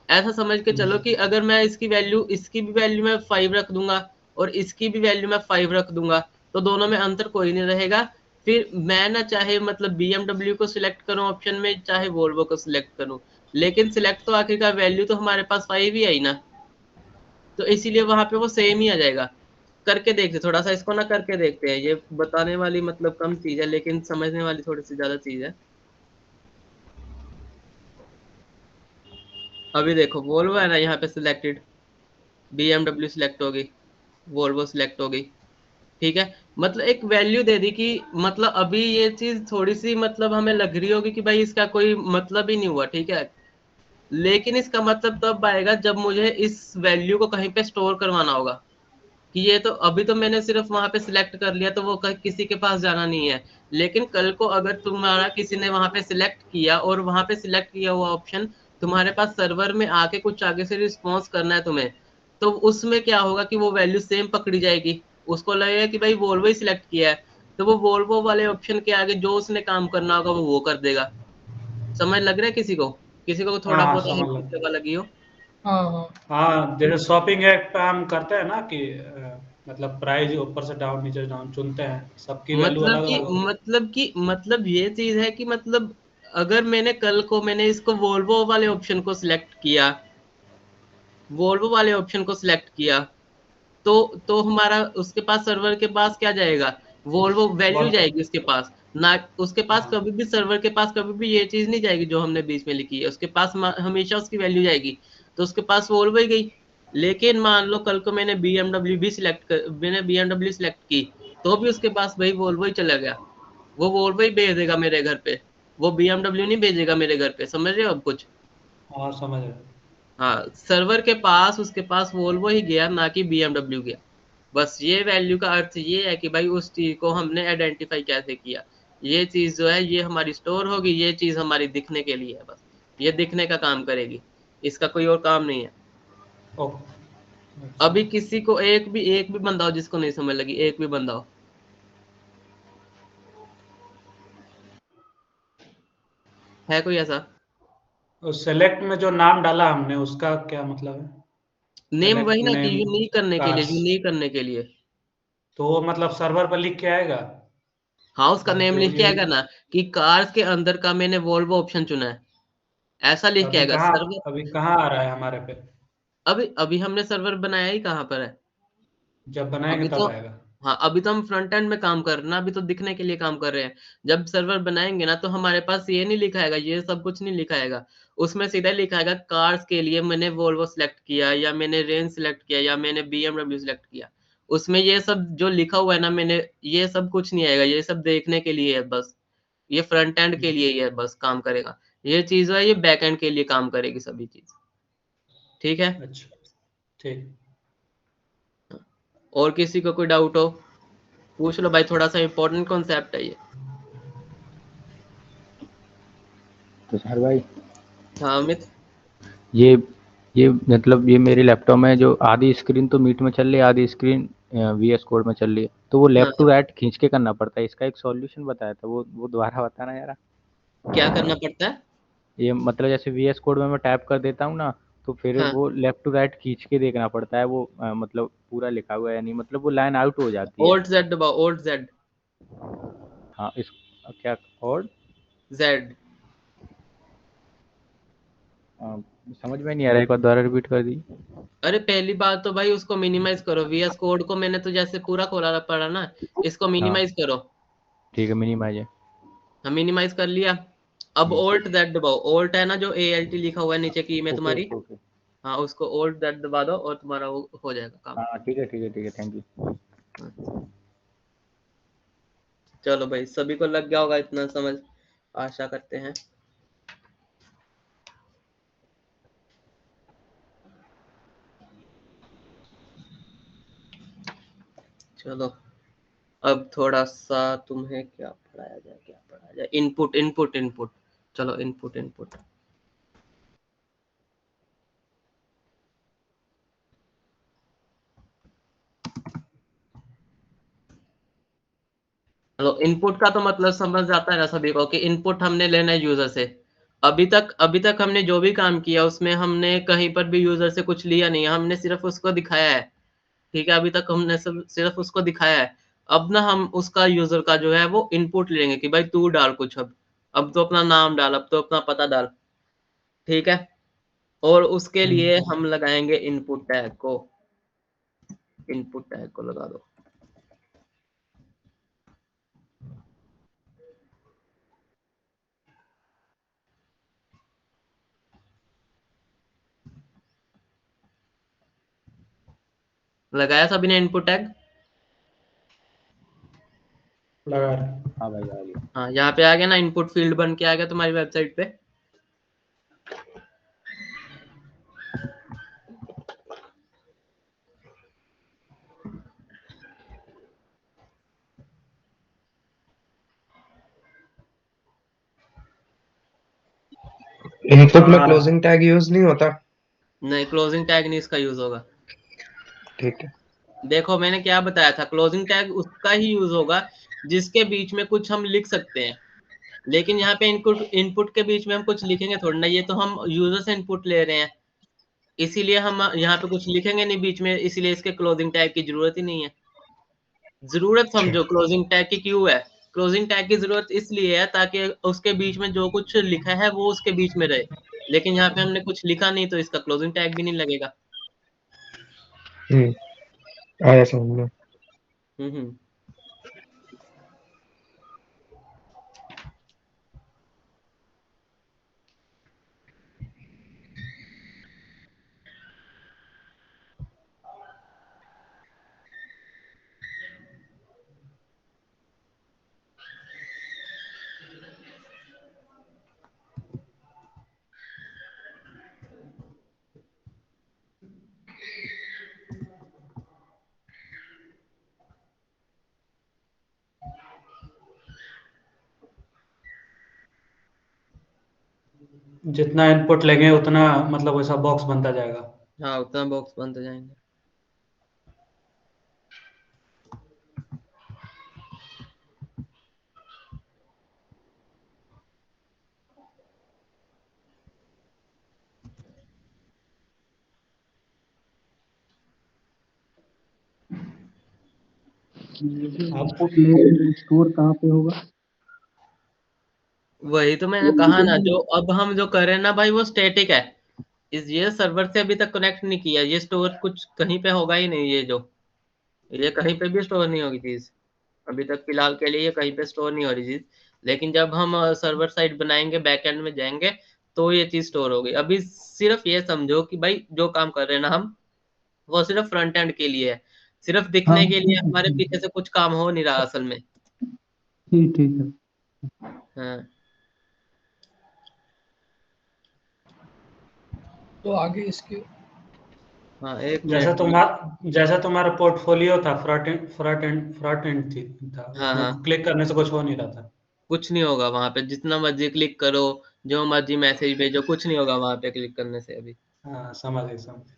ऐसा समझ के चलो कि अगर मैं इसकी वैल्यू, इसकी भी वैल्यू मैं 5 रख दूंगा और इसकी भी वैल्यू मैं 5 रख दूंगा, तो दोनों में अंतर कोई नहीं रहेगा। फिर मैं ना चाहे मतलब BMW को सिलेक्ट करूं ऑप्शन में, चाहे वोल्वो को सिलेक्ट करूं, लेकिन सिलेक्ट तो आखिरकार वैल्यू तो हमारे पास 5 ही आई ना, तो इसीलिए वहां पे वो सेम ही आ जाएगा। करके देखते थोड़ा सा इसको ना, करके देखते हैं। ये बताने वाली मतलब कम चीज है, लेकिन समझने वाली थोड़ी सी ज्यादा चीज है। अभी देखो वोल्वो है ना यहाँ पे सिलेक्टेड, BMW सिलेक्ट होगी, वोल्वो सिलेक्ट होगी, ठीक है। मतलब एक वैल्यू दे दी कि मतलब अभी ये चीज थोड़ी सी मतलब हमें लग रही होगी कि भाई इसका कोई मतलब ही नहीं हुआ, ठीक है। लेकिन इसका मतलब तब आएगा जब मुझे इस वैल्यू को कहीं पे स्टोर करवाना होगा। कि ये तो अभी तो मैंने सिर्फ वहां पे सिलेक्ट कर लिया, तो वो किसी के पास जाना नहीं है। लेकिन कल को अगर तुम्हारा किसी ने वहां पे सिलेक्ट किया और वहां पे सिलेक्ट किया हुआ ऑप्शन तुम्हारे पास सर्वर में आके कुछ आगे से रिस्पॉन्स करना है तुम्हें, तो उसमें क्या होगा कि वो वैल्यू सेम पकड़ी जाएगी। उसको लगेगा कि भाई वोल्वो ही सिलेक्ट किया है, तो वो वोल्वो वाले ऑप्शन के आगे जो उसने काम करना होगा वो कर देगा। समझ लग रहा है किसी को? किसी को हाँ थोड़ा हाँ बहुत समझ अलग लग। जगह लगी हो? हाँ हाँ हाँ जैसे शॉपिंग ऐप पे हम करते हैं ना कि मतलब प्राइस ऊपर से डाउन नीचे डाउन चुनते हैं, सबकी वैल्यू मतलब अलग कि अलग होगी। मतलब ये चीज है कि मतलब अगर मैंने कल को मैंने इसको वोल्वो वाले ऑप्शन को सिलेक्ट किया, वोल्वो वाले ऑप्शन को सिलेक्ट किया, तो हमारा उसके पास सर्वर के पास क्या जाएगा, वो वैल्यू Volvo। जाएगी उसके पास, ना उसके पास हाँ कभी भी, सर्वर के पास कभी भी ये चीज नहीं जाएगी जो हमने बीच में लिखी है, उसके पास हमेशा उसकी वैल्यू जाएगी। तो उसके पास वोल्वो ही गई। लेकिन मान लो कल को मैंने बीएमडब्ल्यू सिलेक्ट की, तो भी उसके पास भाई वोल्वो ही चला गया, वो वोल्वो ही भेज देगा मेरे घर पे, वो बीएमडब्ल्यू नहीं भेजेगा मेरे घर पे। समझ रहे हो अब कुछ? हाँ समझ रहे। हाँ, सर्वर के पास उसके पास वोल्वो ही गया, ना कि बीएमडब्ल्यू गया। बस ये वैल्यू का अर्थ ये है कि भाई उस चीज को हमने आइडेंटिफाई कैसे किया। ये चीज जो है ये हमारी स्टोर होगी, ये चीज हमारी दिखने के लिए है, बस ये दिखने का काम करेगी, इसका कोई और काम नहीं है। ओके अच्छा। अभी किसी को एक भी बंदा हो जिसको नहीं समझ लगी, एक भी बंदा हो, है कोई ऐसा? उस सेलेक्ट में जो नाम डाला हमने उसका क्या मतलब है? नेम सेलेक्ट वही ना, कि नेम यूनिक करने के लिए, कार्स, यूनिक करने के लिए। तो वो मतलब सर्वर पर लिख के आएगा? हाँ, उसका नेम जो लिख के ये आएगा ना, कि कार्स के अंदर का मैंने वोल्वो ऑप्शन चुना है, ऐसा लिख के आएगा सर्वर। अभी कहाँ आ रहा है हमारे पे? अभी अभी हमने सर्वर बनाया ही कहाँ पर है? जब बनाएंगे अभी तो, तब आएगा। हाँ अभी तो हम फ्रंट एंड में काम कर रहे हैं ना, अभी तो दिखने के लिए काम कर रहे हैं। जब सर्वर बनाएंगे ना, तो हमारे पास ये नहीं लिखाएगा, ये सब कुछ नहीं लिखाएगा। उसमें सीधा लिखाएगा कार्स के लिए मैंने वोल्वो सिलेक्ट किया, या मैंने रेंज सिलेक्ट किया, या मैंने बीएमडब्ल्यू सिलेक्ट किया। उसमें ये सब जो लिखा हुआ है ना मैंने, ये सब कुछ नहीं आएगा, ये सब देखने के लिए है बस। ये फ्रंट एंड के लिए ही है, बस काम करेगा। ये चीज है, ये बैक एंड के लिए काम करेगी सभी चीज। ठीक है? अच्छा ठीक। और किसी को कोई डाउट हो पूछ लो भाई, थोड़ा सा इंपॉर्टेंट कॉन्सेप्ट है ये। तो सर भाई, हाँ अमित। ये ये मतलब ये मेरे लैपटॉप में जो आधी स्क्रीन तो मीट में चल रही है, आधी स्क्रीन वीएस कोड में चल रही है, तो वो हाँ, लेफ्ट टू राइट खींच के करना पड़ता है। इसका एक सॉल्यूशन बताया था, वो दोबारा बताना यार। क्या करना पड़ता है? ये मतलब जैसे वीएस कोड में मैं टाइप कर देता हूँ ना, तो फिर हाँ, वो लेफ्ट टू राइट खींच के देखना पड़ता है, वो मतलब पूरा लिखा हुआ है या नहीं, मतलब वो लाइन आउट हो जाती है। ओल्ट जेड दबाओ, ओल्ट जेड। हाँ इस क्या और जेड। समझ में नहीं आ रहा, एक बार दोबारा रिपीट कर दी। अरे पहली बात तो भाई उसको मिनिमाइज करो, वीएस कोड को मैंने तो जैसे पूरा खोला पड़ा ना, इसको हाँ मिनिमाइज करो। ठीक है, मिनिमाइज है। हम मिनिमाइज कर लिया। अब ओल्ट जेड दबाओ, ओल्ट है ना जो ALT लिखा हुआ है नीचे की में ओके तुम्हारी, ओके ओके। हाँ उसको ओल्ट जेड दबा दो और तुम्हारा वो हो जाएगा काम। हाँ ठीक है ठीक है ठीक है, थैंक यू। हाँ। चलो भाई, सभी को लग गया होगा इतना समझ, आशा करते हैं। चलो, अब थोड़ा सा तुम्हें क्या पढ़ाया जाए, इनपुट इनपुट इनपुट। चलो इनपुट इनपुट। चलो, इनपुट का तो मतलब समझ जाता है ना सभी को, कि इनपुट हमने लेना है यूजर से। अभी तक हमने जो भी काम किया उसमें हमने कहीं पर भी यूजर से कुछ लिया नहीं है, हमने सिर्फ उसको दिखाया है। ठीक है, अभी तक हमने सब सिर्फ उसको दिखाया है। अब ना हम उसका यूजर का जो है वो इनपुट लेंगे, कि भाई तू डाल कुछ अब तो अपना नाम डाल, अब तो अपना पता डाल। ठीक है? और उसके लिए हम लगाएंगे इनपुट टैग को, इनपुट टैग को लगा दो। लगाया सभी ने इनपुट टैग? लगा रहे। हाँ भाई आ गया। हाँ, यहाँ पे आ गया ना, इनपुट फील्ड बन के आ गया तुम्हारी वेबसाइट पे। इनपुट में हाँ आ रहा है। क्लोजिंग टैग यूज नहीं होता? नहीं, क्लोजिंग टैग नहीं इसका यूज होगा। ठीक है। देखो मैंने क्या बताया था, क्लोजिंग टैग उसका ही यूज होगा जिसके बीच में कुछ हम लिख सकते हैं। लेकिन यहाँ पे इनपुट इनपुट के बीच में हम कुछ लिखेंगे थोड़ी ना, ये तो हम यूजर से इनपुट ले रहे हैं, इसीलिए हम यहाँ पे कुछ लिखेंगे नहीं बीच में, इसीलिए इसके क्लोजिंग टैग की जरूरत ही नहीं है। जरूरत अच्छा। समझो क्लोजिंग टैग की क्यों है। क्लोजिंग टैग की जरूरत इसलिए है ताकि उसके बीच में जो कुछ लिखा है वो उसके बीच में रहे। लेकिन यहाँ पे हमने कुछ लिखा नहीं, तो इसका क्लोजिंग टैग भी नहीं लगेगा। आया समझ में। हम्म। जितना इनपुट लेंगे उतना मतलब वैसा बॉक्स बनता जाएगा। हाँ उतना बॉक्स बनते जाएंगे। आप स्टोर कहाँ पे होगा? वही तो मैंने कहा ना, जो अब हम जो कर रहे हैं ना भाई वो स्टैटिक है। ये सर्वर से अभी तक कनेक्ट नहीं किया, ये स्टोर कुछ कहीं पे होगा ही नहीं, ये कहीं पे भी स्टोर नहीं होगी चीज। अभी तक फिलहाल के लिए ये कहीं पे स्टोर नहीं हो रही चीज। लेकिन जब हम सर्वर साइड बनाएंगे, बैकएंड में जाएंगे, तो ये चीज स्टोर होगी। अभी सिर्फ ये समझो कि भाई जो काम कर रहे हैं ना हम, वो सिर्फ फ्रंट एंड के लिए है, सिर्फ हाँ दिखने के लिए। हमारे पीछे से कुछ काम हो नहीं रहा असल में। ठीक ठीक है। हाँ तो आगे इसके हाँ, एक जैसा मिनट। तुम्हारा पोर्टफोलियो था, फ्रंट एंड था, हाँ उसमें हाँ, क्लिक करने से कुछ हो नहीं रहा था। कुछ नहीं होगा वहां पे, जितना मर्जी क्लिक करो, जो मर्जी मैसेज भेजो, कुछ नहीं होगा वहां पे क्लिक करने से अभी। हाँ समझ गए, समझ गए।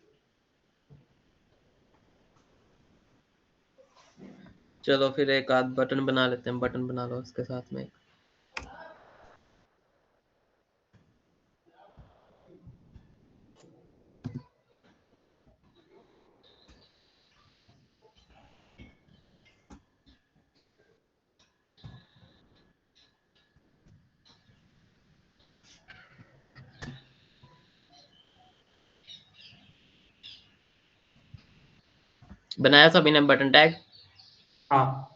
चलो फिर एक आध बटन बना लेते हैं, बटन बना लो उसके साथ में। बनाया सभी ने बटन टैग। हाँ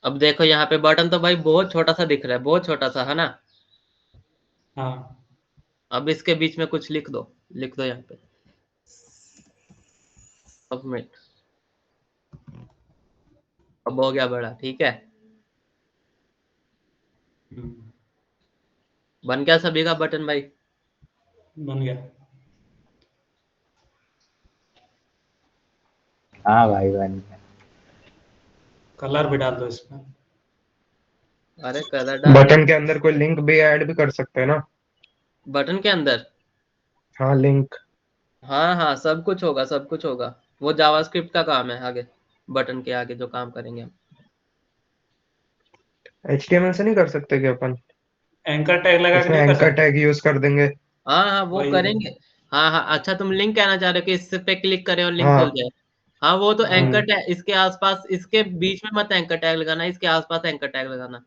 अब देखो यहाँ पे बटन तो भाई बहुत छोटा सा दिख रहा है, बहुत छोटा सा है ना। हाँ। अब इसके बीच में कुछ लिख दो, लिख दो यहाँ पे सबमिट। अब हो गया बड़ा, ठीक है। हम्म, बन गया सभी का बटन भाई। बन गया। हाँ भाई बन गया। कलर भी डाल दो इसमें। अरे कलर डाल बटन के अंदर कोई लिंक भी ऐड भी कर सकते हैं ना? बटन के अंदर। हाँ लिंक। हाँ हाँ, सब कुछ होगा, सब कुछ होगा। वो जावास्क्रिप्ट का काम है आगे, बटन के आगे जो काम करेंगे हम। HTML से नहीं कर सकते क्या अपन? एंकर टैग लगा के उसमें नहीं कर एंकर सकते? टैग यूज कर देंगे। हाँ हाँ वो वही। करेंगे। हाँ हाँ, अच्छा तुम लिंक कहना चाह रहे हो कि इस पे क्लिक करें और लिंक खुल हाँ। जाए। हाँ वो तो हाँ एंकर टैग इसके आसपास, इसके बीच में मत एंकर टैग लगाना, इसके आसपास एंकर टैग लगाना।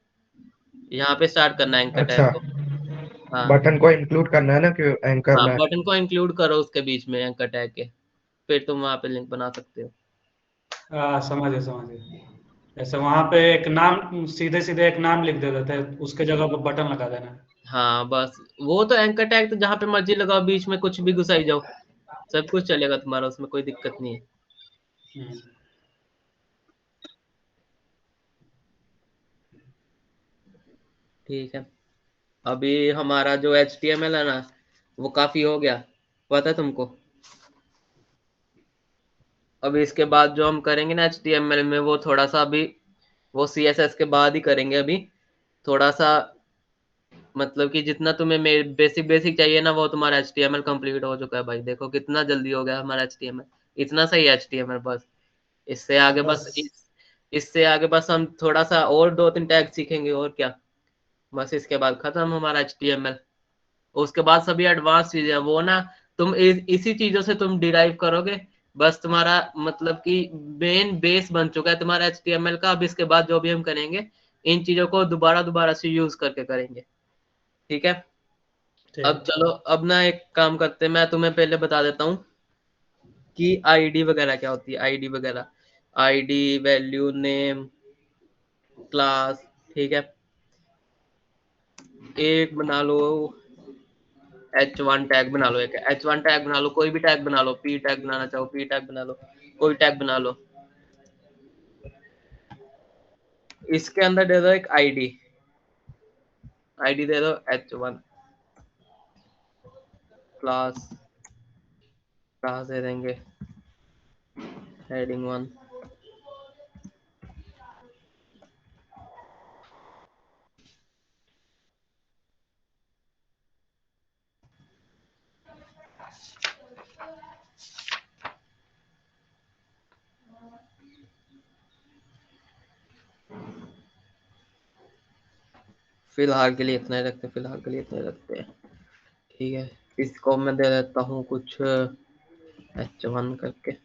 यहाँ पे स्टार्ट करना है एंकर टैग अच्छा, को। हाँ बटन को इंक्लूड करना है ना कि एंकर हाँ, में। बटन को इंक्लूड करो उसके बीच में एंकर टैग के, फिर तुम वहां पे लिंक बना सकते हो। हाँ, समझ गए, समझ गए। जैसे वहां पे एक नाम, सीधे सीधे एक नाम लिख देते थे, उसके जगह पर बटन लगा देना है। हाँ बस, वो तो एंकर टैग तो जहाँ पे मर्जी लगाओ, बीच में कुछ भी घुसाई जाओ, सब कुछ चलेगा तुम्हारा, उसमें कोई दिक्कत नहीं है। हम्म, ठीक है। अभी हमारा जो HTML है ना, वो काफी हो गया, पता है तुमको। अभी इसके बाद जो हम करेंगे ना HTML में, वो थोड़ा सा अभी, वो CSS के बाद ही करेंगे अभी। थोड़ा सा मतलब कि जितना तुम्हें बेसिक बेसिक चाहिए ना, वो तुम्हारा HTML कंप्लीट हो चुका है भाई। देखो कितना जल्दी हो गया हमारा HTML। इतना सही HTML बस। इससे आगे बस। बस इससे आगे बस हम थोड़ा सा और दो तीन टैग सीखेंगे, और क्या। बस इसके बाद खत्म हमारा HTML। उसके बाद सभी एडवांस चीजें हैं, वो ना तुम इसी चीजों से तुम डिराइव करोगे। बस तुम्हारा मतलब कि मेन बेस बन चुका है तुम्हारा HTML का। अब इसके बाद जो भी हम करेंगे, इन चीजों को दोबारा दोबारा से यूज करके करेंगे, ठीक है। अब ठीक। चलो, अब ना एक काम करते हैं, मैं तुम्हें पहले बता देता हूँ कि आईडी वगैरह क्या होती है। आईडी वगैरह, आईडी, वैल्यू, नेम, क्लास, ठीक है। एक बना लो H1 टैग, बना लो एक H1 टैग बना लो, कोई भी टैग बना लो, P टैग बनाना चाहो P टैग बना लो, कोई टैग बना लो। इसके अंदर दे दो एक आईडी, आईडी दे दो H1। क्लास, क्लास दे देंगे हेडिंग 1। फिलहाल के लिए इतना ही रखते हैं, फिलहाल के लिए इतना ही रखते हैं। ठीक है, इसको मैं दे देता हूँ कुछ H1 करके।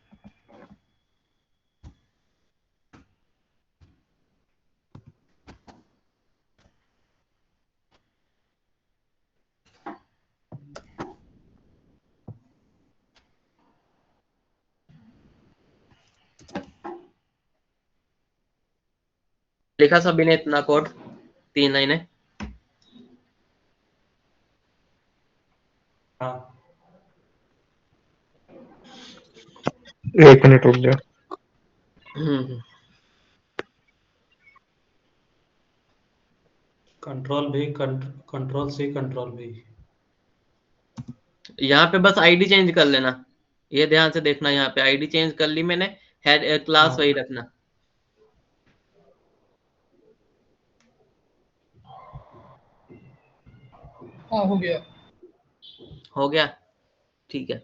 लिखा सभी ने इतना कोड, 3 लाइनें। हाँ, 1 मिनट रुक जा। कंट्रोल सी कंट्रोल भी। यहाँ पे बस आईडी चेंज कर लेना, ये ध्यान से देखना। यहाँ पे आईडी चेंज कर ली मैंने, हेड क्लास हाँ वही रखना। हाँ हो गया। हो गया, ठीक है।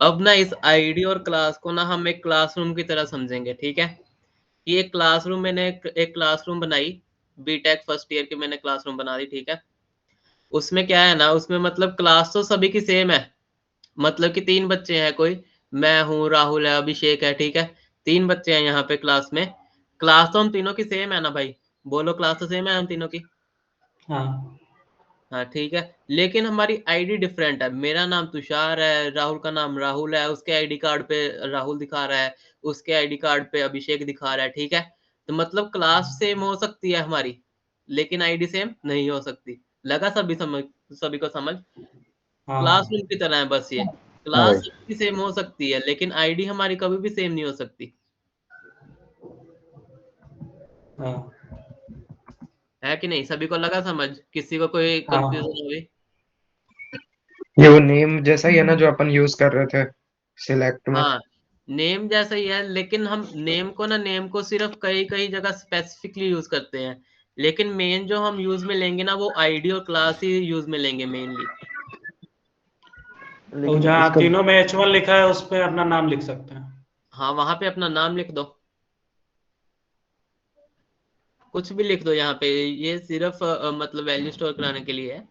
अब ना इस आईडी और क्लास को ना हम एक क्लासरूम की तरह समझेंगे, ठीक है। ये एक क्लासरूम, मैंने एक क्लासरूम बनाई, बीटेक फर्स्ट ईयर की मैंने क्लासरूम बना दी, ठीक है। उसमें क्या है ना, उसमें मतलब क्लास तो सभी की सेम है, मतलब कि 3 बच्चे हैं, कोई मैं हूँ, राहुल है, अभिषेक है, ठीक है। 3 बच्चे हैं यहाँ पे क्लास में। क्लास तो हम तीनों की सेम है ना भाई, बोलो क्लास तो सेम है हम तीनों की। हाँ हाँ ठीक है, लेकिन हमारी आईडी डिफरेंट है। मेरा नाम तुषार है, राहुल का नाम राहुल है, उसके आईडी कार्ड पे राहुल दिखा रहा है, उसके आईडी कार्ड पे अभिषेक दिखा रहा है, ठीक है। तो मतलब क्लास सेम हो सकती है हमारी, लेकिन आईडी सेम नहीं हो सकती। लगा सभी को समझ? हाँ क्लासरूम की तरह है बस ये। हाँ क्लास भाई। सबकी सेम हो सकती है, लेकिन आईडी हमारी कभी भी सेम नहीं हो सकती, हाँ है कि नहीं? सभी को लगा समझ? किसी को कोई हाँ कंफ्यूजन हुई? ये वो नेम जैसा ही है ना जो अपन यूज कर रहे थे सिलेक्ट में। हाँ, नेम जैसा ही है, लेकिन हम नेम को सिर्फ कई कई जगह स्पेसिफिकली यूज करते हैं, लेकिन मेन जो हम यूज में लेंगे ना, वो आईडी और क्लास ही यूज में लेंगे मेनली। और लेकिन जहाँ इसका तीनों में H1 लिखा है उस पे अपना नाम लिख सकते हैं। हाँ, वहां पे अपना नाम लिख दो, कुछ भी लिख दो यहाँ पे। ये सिर्फ मतलब वैल्यू स्टोर कराने के लिए है,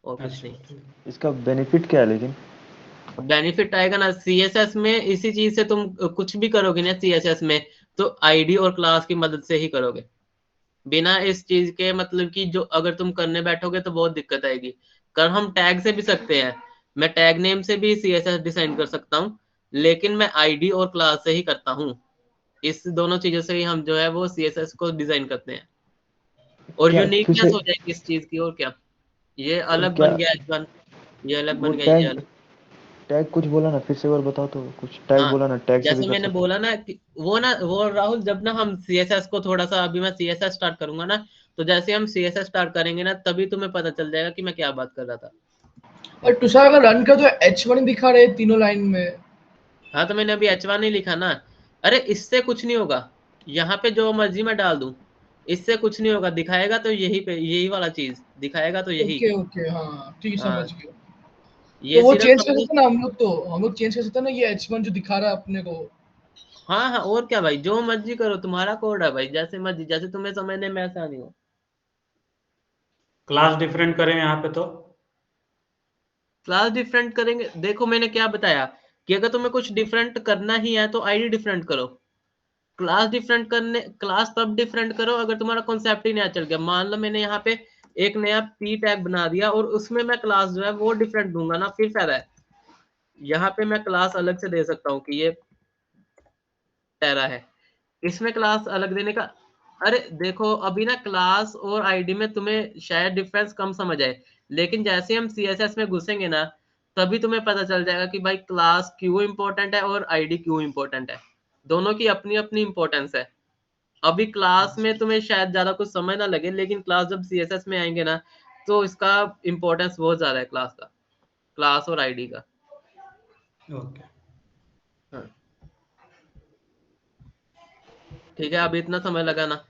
और कुछ अच्छा नहीं। ठीक। इसका बेनिफिट क्या है लेकिन? बेनिफिट आएगा ना सीएसएस में, इसी चीज से तुम कुछ भी करोगे ना सीएसएस में, तो आईडी और क्लास की मदद से ही करोगे। बिना इस चीज के, मतलब कि जो अगर तुम करने बैठोगे तो बहुत दिक्कत आएगी। कर हम टैग से भी सकते हैं, मैं टैग नेम से भी सीएसएस डिजाइन कर सकता हूँ, लेकिन मैं आईडी और क्लास से ही करता हूँ। इस दोनों चीजों से ही हम जो है वो सीएसएस को डिजाइन करते हैं, और क्या फिर यूनिकनेस से? हो जाएगी इस चीज की, और क्या। ये अलग क्या बन गया H1, ये अलग वो बन गया, ये टैग अलग। टैग कुछ बोला ना, फिर से एक बार बताओ तो। कुछ टैग हाँ, बोला ना, टैग से भी जैसे कर मैंने सकते? बोला ना कि वो ना, वो राहुल, जब ना हम सीएसएस को थोड़ा सा, अभी मैं सीएसएस स्टार्ट करूंगा ना, तो जैसे हम सीएसएस स्टार्ट करेंगे ना, तभी तुम्हें पता चल जाएगा कि मैं क्या बात कर रहा था। और तुषार अगर रन कर तो H1 दिखा रहे तीनों लाइन में। हाँ, तो मैंने अभी H1 नहीं लिखा ना। अरे इससे कुछ नहीं होगा, यहाँ पे जो मर्जी मैं डाल दूं, इससे कुछ नहीं होगा। दिखाएगा तो यही पे, यही वाला चीज दिखाएगा तो यही। ओके ओके, हाँ ठीक, समझ हाँ, गया। तो ये वो सिर्फ चेंज कर हमें। सकते हैं ना हम लोग, तो हम लोग चेंज कर सकते हैं ना ये H1 जो दिखा रहा है अपने को। हाँ हाँ, और क्या भाई, जो मर्जी करो, तुम्हारा कोड है भाई, जैसे मर्जी, जैसे तुम्हें समझने में आसानी हो। क्लास डिफरेंट करें यहाँ पे तो। क्लास डिफरेंट करेंगे, देखो मैंने क्या बताया कि अगर तुम्हें कुछ डिफरेंट करना ही है तो आईडी डिफरेंट करो। क्लास तब डिफरेंट करो अगर तुम्हारा कॉन्सेप्ट ही नया चल गया। मान लो मैंने यहाँ पे एक नया पी टैग बना दिया, और उसमें मैं क्लास जो है वो डिफरेंट दूंगा ना, फिर फायदा है। यहाँ पे मैं क्लास अलग से दे सकता हूँ कि ये टेरा है, इसमें क्लास अलग देने का। अरे देखो, अभी ना क्लास और आईडी में तुम्हें शायद डिफरेंस कम समझ आए, लेकिन जैसे हम सीएसएस में घुसेंगे ना, तभी तुम्हें पता चल जाएगा कि भाई क्लास क्यों इंपॉर्टेंट है और आईडी क्यों इंपॉर्टेंट है। दोनों की अपनी अपनी इंपॉर्टेंस है। अभी क्लास में तुम्हें शायद ज्यादा कुछ समझ ना लगे, लेकिन क्लास जब सीएसएस में आएंगे ना, तो इसका इंपॉर्टेंस बहुत ज्यादा है क्लास का, क्लास और आईडी का। ओके। हाँ, ठीक है, अभी इतना समय लगा ना।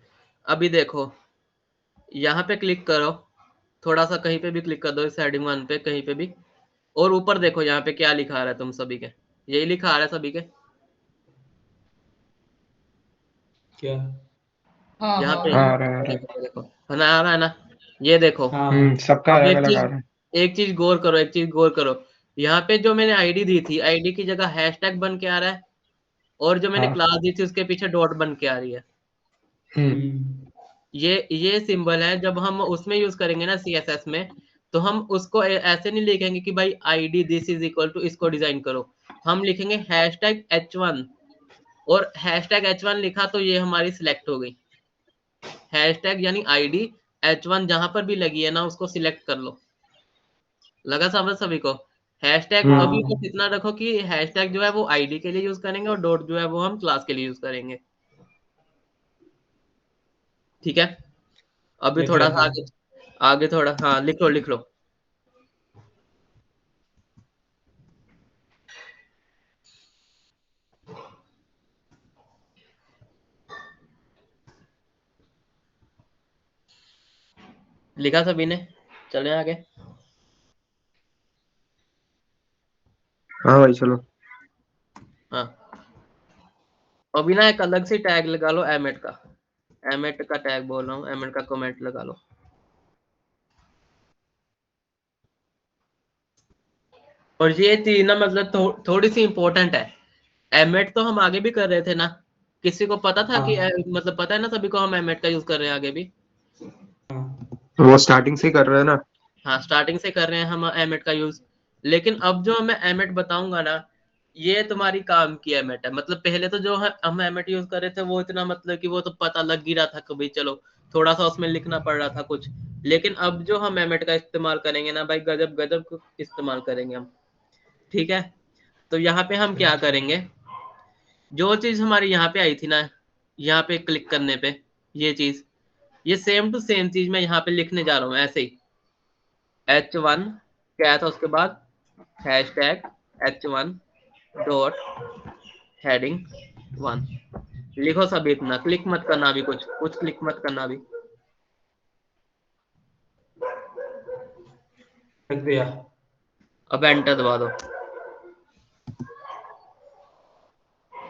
अभी देखो, यहाँ पे क्लिक करो, थोड़ा सा कहीं पे भी क्लिक कर दो, इस हेडिंग 1 पे कहीं पे भी, और ऊपर देखो यहाँ पे क्या लिखा आ रहा है तुम सभी के, यही लिखा आ रहा है सभी के क्या? हाँ यहाँ हाँ पे। हाँ हाँ। आ रहा है, आ रहा है। देखो देखो, है ना, आ रहा है ना। ये देखो, हाँ हाँ सबका अब अलग अलग आ रहा है। एक चीज गौर करो, यहाँ पे जो मैंने आईडी दी थी, आईडी की जगह हैशटैग बन के आ रहा है, और जो मैंने हाँ। क्लास दी थी उसके पीछे डॉट बन के आ रही है। ये सिंबल है, जब हम उसमें यूज करेंगे ना सीएसएस में, तो हम उसको ऐसे नहीं लिखेंगे कि भाई ID this is equal to इसको डिजाइन करो, हम लिखेंगे हैशटैग H1, और हैशटैग H1 लिखा तो ये हमारी सिलेक्ट हो गई। हैशटैग यानी आईडी H1 जहां पर भी लगी है ना उसको सिलेक्ट कर लो। लगा समझ सभी को? हैशटैग अभी हाँ बस इतना रखो कि हैशटैग जो है वो आईडी के लिए यूज करेंगे, और डॉट जो है वो हम क्लास के लिए यूज करेंगे। ठीक है, अभी लिख थोड़ा लेता सा हूँ। आगे, आगे थोड़ा, हाँ लिख लो। लिखा सभी ने? चले आगे। हाँ भाई चलो। हाँ, अभी ना एक अलग से टैग लगा लो एमेट का, एमेट का टैग बोल रहा हूँ, एमेट का कमेंट लगा लो। और ये चीज ना मतलब थोड़ी सी इंपॉर्टेंट है। एमेट तो हम आगे भी कर रहे थे ना, किसी को पता था कि हाँ मतलब पता है ना सभी को, हम एमेट का यूज कर रहे हैं आगे भी। वो स्टार्टिंग से ही कर रहे हैं ना। हाँ, स्टार्टिंग से कर रहे हैं हम एमेट का यूज, लेकिन अब जो मैं एमेट बताऊंगा ना, ये तुम्हारी काम की एमेट है। मतलब पहले तो जो हम एमेट यूज कर रहे थे वो इतना मतलब कि वो तो पता लग ही रहा था कभी, चलो थोड़ा सा उसमें लिखना पड़ रहा था कुछ, लेकिन अब जो हम एमेट का इस्तेमाल करेंगे ना भाई, गजब गजब इस्तेमाल करेंगे हम। ठीक है, तो यहाँ पे हम क्या करेंगे, जो चीज हमारी यहाँ पे आई थी ना, यहाँ पे क्लिक करने पे ये चीज, ये सेम टू सेम चीज मैं यहाँ पे लिखने जा रहा हूँ ऐसे ही। H1 क्या था उसके बाद, हैशटैग H1 डॉट हेडिंग 1 लिखो सब। इतना क्लिक मत करना अभी, कुछ क्लिक मत करना अभी। लिख दिया। अब एंटर दबा दो।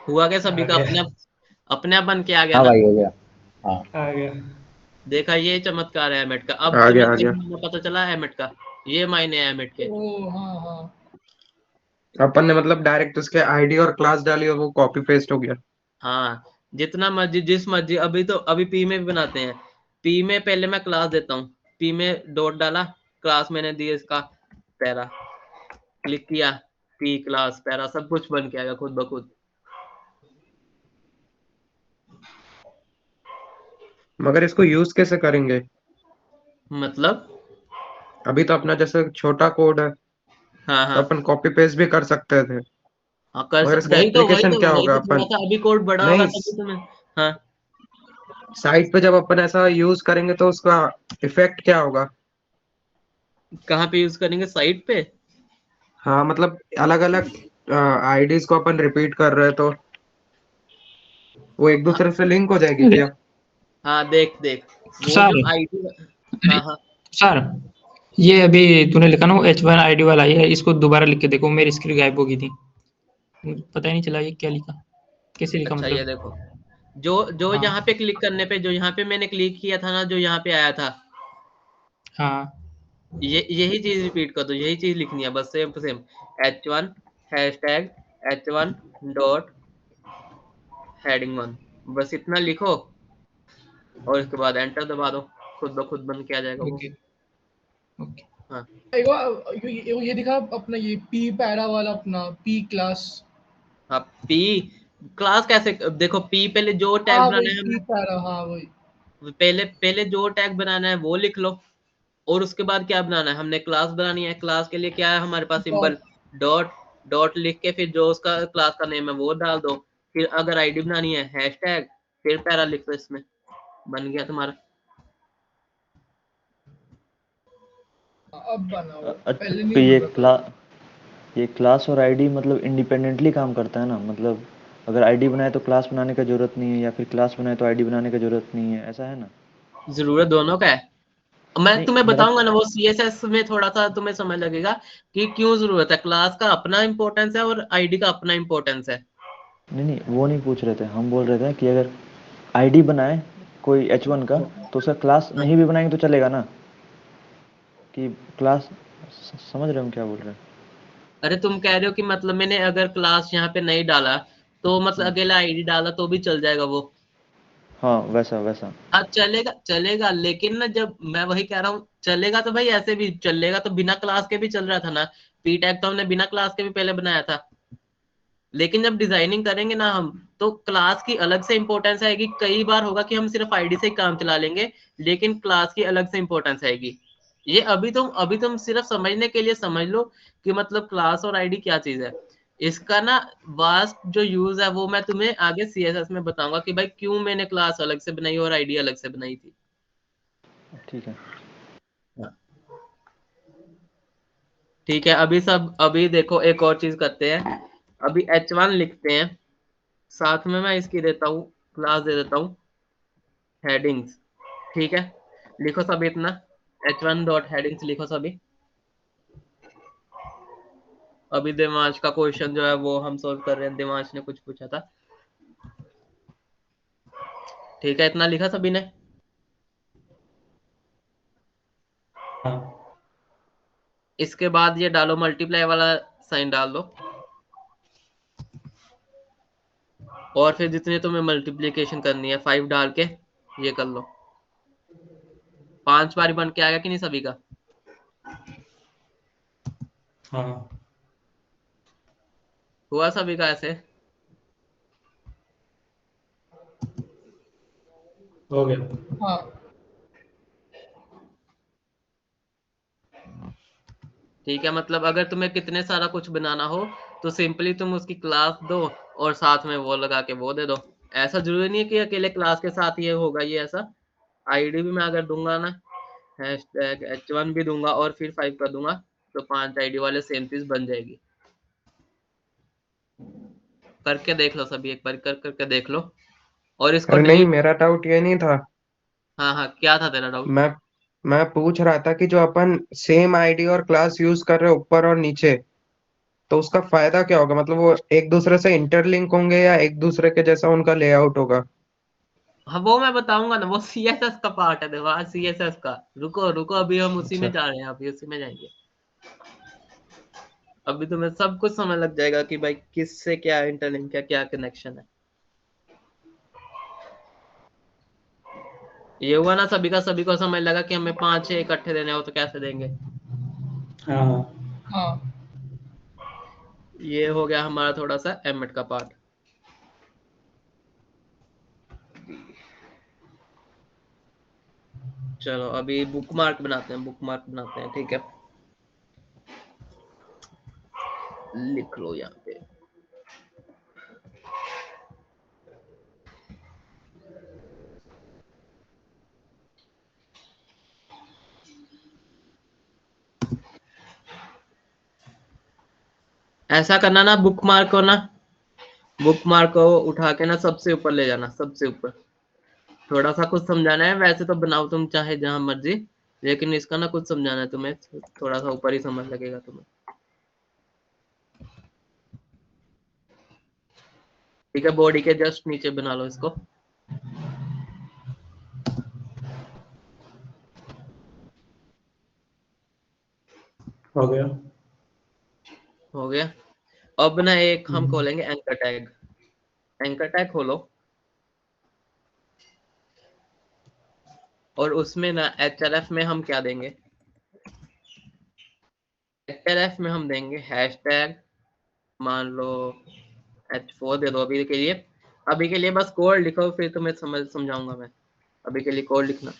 हुआ क्या सभी आ का? गया अपने आप बन के आ गया हाँ ना? भाई हो गया। हाँ आ गया। देखा, ये चमत्कार है एमेट का। अब आ तुम्हें गया आ एक गया। मायने पता चला एमेट का, ये मायने है एमेट के। ओ हाँ हाँ। अपन ने मतलब डायरेक्ट उसके आईडी और क्लास डाली और वो कॉपी पेस्ट हो गया। हाँ, जितना मर्जी जिस मर्जी, अभी पी में भी बनाते हैं। पी में पहले मैं क्लास देता हूँ, पी में डॉट डाला, क्लास मैंने दिया इसका पैरा, क्लिक किया, पी क्लास पैरा, सब कुछ बन के आएगा खुद ब खुद। मगर इसको यूज कैसे करेंगे? मतलब अभी तो अपना जैसे छोटा कोड है, हाँ तो हाँ अपन कॉपी पेस्ट भी कर सकते थे, हाँ, मगर इसका वही एप्लीकेशन तो क्या वही होगा तो थोड़ा अपन? सा अभी कोड बड़ा होगा नहीं, तभी तुम्हें। हाँ, साइट पे जब अपन ऐसा यूज करेंगे तो उसका इफेक्ट क्या होगा? कहाँ पे यूज करेंगे, साइट पे? हाँ मतलब अलग अलग आईडीज को अपन रिपीट कर रहे हैं तो वो एक हाँ दूसरे से लिंक हो जाएगी क्या? हाँ, देख देख, वो सर, जो आईडी, हाँ हाँ, सर ये अभी तूने लिखा ना वो H1 आईडी वाला, ये इसको दोबारा लिख के देखो, मेरी स्क्रीन गायब हो गई थी, पता ही नहीं चला ये क्या लिखा, कैसे लिखा अच्छा ये मतलब। देखो, जो जो हाँ यहाँ पे क्लिक करने पे, जो यहाँ पे मैंने क्लिक किया था ना, जो यहाँ पे आया था, हाँ यही चीज रिपीट कर दो, यही चीज लिखनी है बस, same to same. H1 hashtag H1 dot heading 1, बस इतना लिखो, और इसके बाद एंटर दबा दो, खुद ब खुद बन के आ जाएगा वो। Okay okay. हाँ एक बार ये दिखा अपना, ये पी पैरा वाला अपना पी क्लास। हाँ, पी क्लास कैसे? देखो, पी पहले जो टैग हाँ बनाना वही है पी हमें, पैरा, हाँ वही। पहले पहले जो टैग बनाना है वो लिख लो, और उसके बाद क्या बनाना है, हमने क्लास बनानी है, क्लास के लिए क्या है हमारे पास सिंबल, डॉट। डॉट। डॉट लिख के फिर जो उसका क्लास का नेम है वो डाल दो, फिर अगर आईडी बनानी है हैशटैग, फिर पैरा लिख दो इसमें, बन गया तुम्हारा। अब बना वो, अच्छा, पहले तो नहीं बन रहा था। ये क्लास और आईडी मतलब इंडिपेंडेंटली काम करता है ना? मतलब अगर आईडी बनाए तो क्लास बनाने का जरूरत नहीं है, या फिर क्लास बनाए तो आईडी बनाने का जरूरत नहीं है, ऐसा है ना? जरूरत दोनों का है। मैं नहीं तुम्हें मेरा बताऊंगा ना, वो सीएसएस में थोड़ा सा तुम्हें समझ लगेगा कि क्यों जरूरत है। क्लास का अपना इंपॉर्टेंस है और आईडी का अपना इंपॉर्टेंस है। नहीं नहीं, वो नहीं पूछ रहे थे, हम बोल रहे थे कि अगर आईडी बनाए कोई H1 का, तो उसका क्लास हाँ नहीं भी बनाएंगे तो चलेगा ना? कि क्लास समझ रहे हो हम क्या बोल रहे हैं? अरे तुम कह रहे हो कि मतलब मैंने अगर क्लास यहाँ पे नहीं डाला तो मतलब अकेला आईडी डाला तो भी चल जाएगा वो? हाँ वैसा वैसा। हाँ चलेगा चलेगा, लेकिन ना जब मैं वही कह रहा हूँ, चलेगा तो भाई ऐसे भी चलेगा, तो बिना क्लास के भी चल रहा था ना। पी टैग तो हमने बिना क्लास के भी पहले बनाया था। लेकिन जब डिजाइनिंग करेंगे ना हम, तो क्लास की अलग से इंपॉर्टेंस आएगी। कई बार होगा कि हम सिर्फ आईडी से ही काम चला लेंगे, लेकिन क्लास की अलग से इंपॉर्टेंस आएगी। ये अभी तुम सिर्फ समझने के लिए समझ लो कि मतलब क्लास और आईडी क्या चीज है। इसका ना वास्ट जो यूज है वो मैं तुम्हें आगे सीएसएस में बताऊंगा कि भाई क्यों मैंने क्लास अलग से बनाई और आईडी अलग से बनाई थी। ठीक है। ठीक है, अभी देखो एक और चीज करते हैं। अभी H1 लिखते हैं, साथ में मैं इसकी देता हूँ, क्लास दे देता हूँ हेडिंग्स। ठीक है, लिखो सभी इतना, H1 डॉट हेडिंग्स लिखो सभी। अभी दिमाग का क्वेश्चन जो है वो हम सॉल्व कर रहे हैं, दिमाग ने कुछ पूछा था। ठीक है, इतना लिखा सभी ने? हाँ। इसके बाद ये डालो, मल्टीप्लाई वाला साइन डाल दो, और फिर जितने तुम्हें मल्टीप्लिकेशन करनी है 5 डाल के ये कर लो। 5 बारी बन के आएगा कि नहीं सभी का? हाँ हुआ सभी का ऐसे? हो गया। हाँ ठीक है, मतलब अगर तुम्हें कितने सारा कुछ बनाना हो तो सिंपली तुम उसकी क्लास दो और साथ में वो लगा के वो दे दो। ऐसा जरूरी नहीं है कि अकेले क्लास के साथ ये होगा, ये ऐसा। आईडी भी मैं अगर दूंगा ना, हैशटैग H1 भी दूंगा और फिर 5 कर दूंगा, तो 5 आईडी वाले सेम चीज बन जाएगी। करके देख लो सभी, एक बार करके देख लो, और इसको अरे नहीं, डिलीट। मेरा डाउट ये नहीं था। हाँ हाँ, क्या था तेरा डाउट? मैं मैं पूछ रहा था कि जो अपन सेम आईडी और क्लास यूज कर रहे हैं ऊपर और नीचे, तो उसका फायदा क्या होगा? मतलब वो एक दूसरे से इंटरलिंक होंगे या एक दूसरे के जैसा उनका लेआउट होगा? हाँ वो मैं बताऊंगा ना, वो सीएसएस का पार्ट है, देखो सीएसएस का। रुको रुको, अभी हम उसी में अच्छा। जा रहे हैं, अभी उसी में जाएंगे। अभी तुम्हें सब कुछ समझ लग जाएगा कि भाई किससे क्या इंटरलिंक है, क्या कनेक्शन है। ये हुआ ना सभी का, सभी को समझ लगा कि हमें 5-6 इकट्ठे देने हो तो कैसे देंगे। हाँ हाँ ये हो गया हमारा थोड़ा सा एमिट का पार्ट। चलो अभी बुक मार्क बनाते हैं, बुक मार्क बनाते हैं। ठीक है, लिख लो यहाँ पे। ऐसा करना ना, बुक मार्क को ना, बुक मार्क को उठा के ना सबसे ऊपर ले जाना, सबसे ऊपर। थोड़ा सा कुछ समझाना है, वैसे तो बनाओ तुम चाहे जहां मर्जी, लेकिन इसका ना कुछ समझाना है तुम्हें, थोड़ा सा ऊपर ही समझ लगेगा तुम्हें। ठीक है, बॉडी के जस्ट नीचे बना लो इसको। हो गया। हो गया। अब ना एक हम खोलेंगे एंकर टैग। एंकर टैग खोलो, और उसमें ना href में हम क्या देंगे? href में हम देंगे हैशटैग, मान लो H4 दे दो अभी के लिए। अभी के लिए बस कोड लिखो, फिर तुम्हें समझाऊंगा मैं। अभी के लिए कोड लिखना।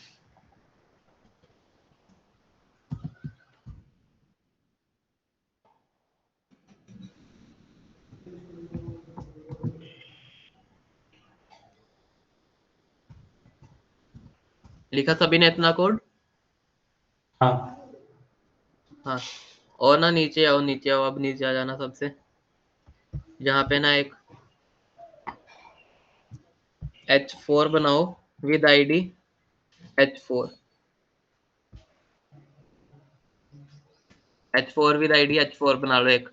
लिखा सभी ने इतना कोड? हाँ हाँ, और ना नीचे आओ, नीचे आओ, अब नीचे आ जाना सबसे। यहाँ पे ना एक H4 बनाओ with ID H4। H4 with ID H4 बना लो एक।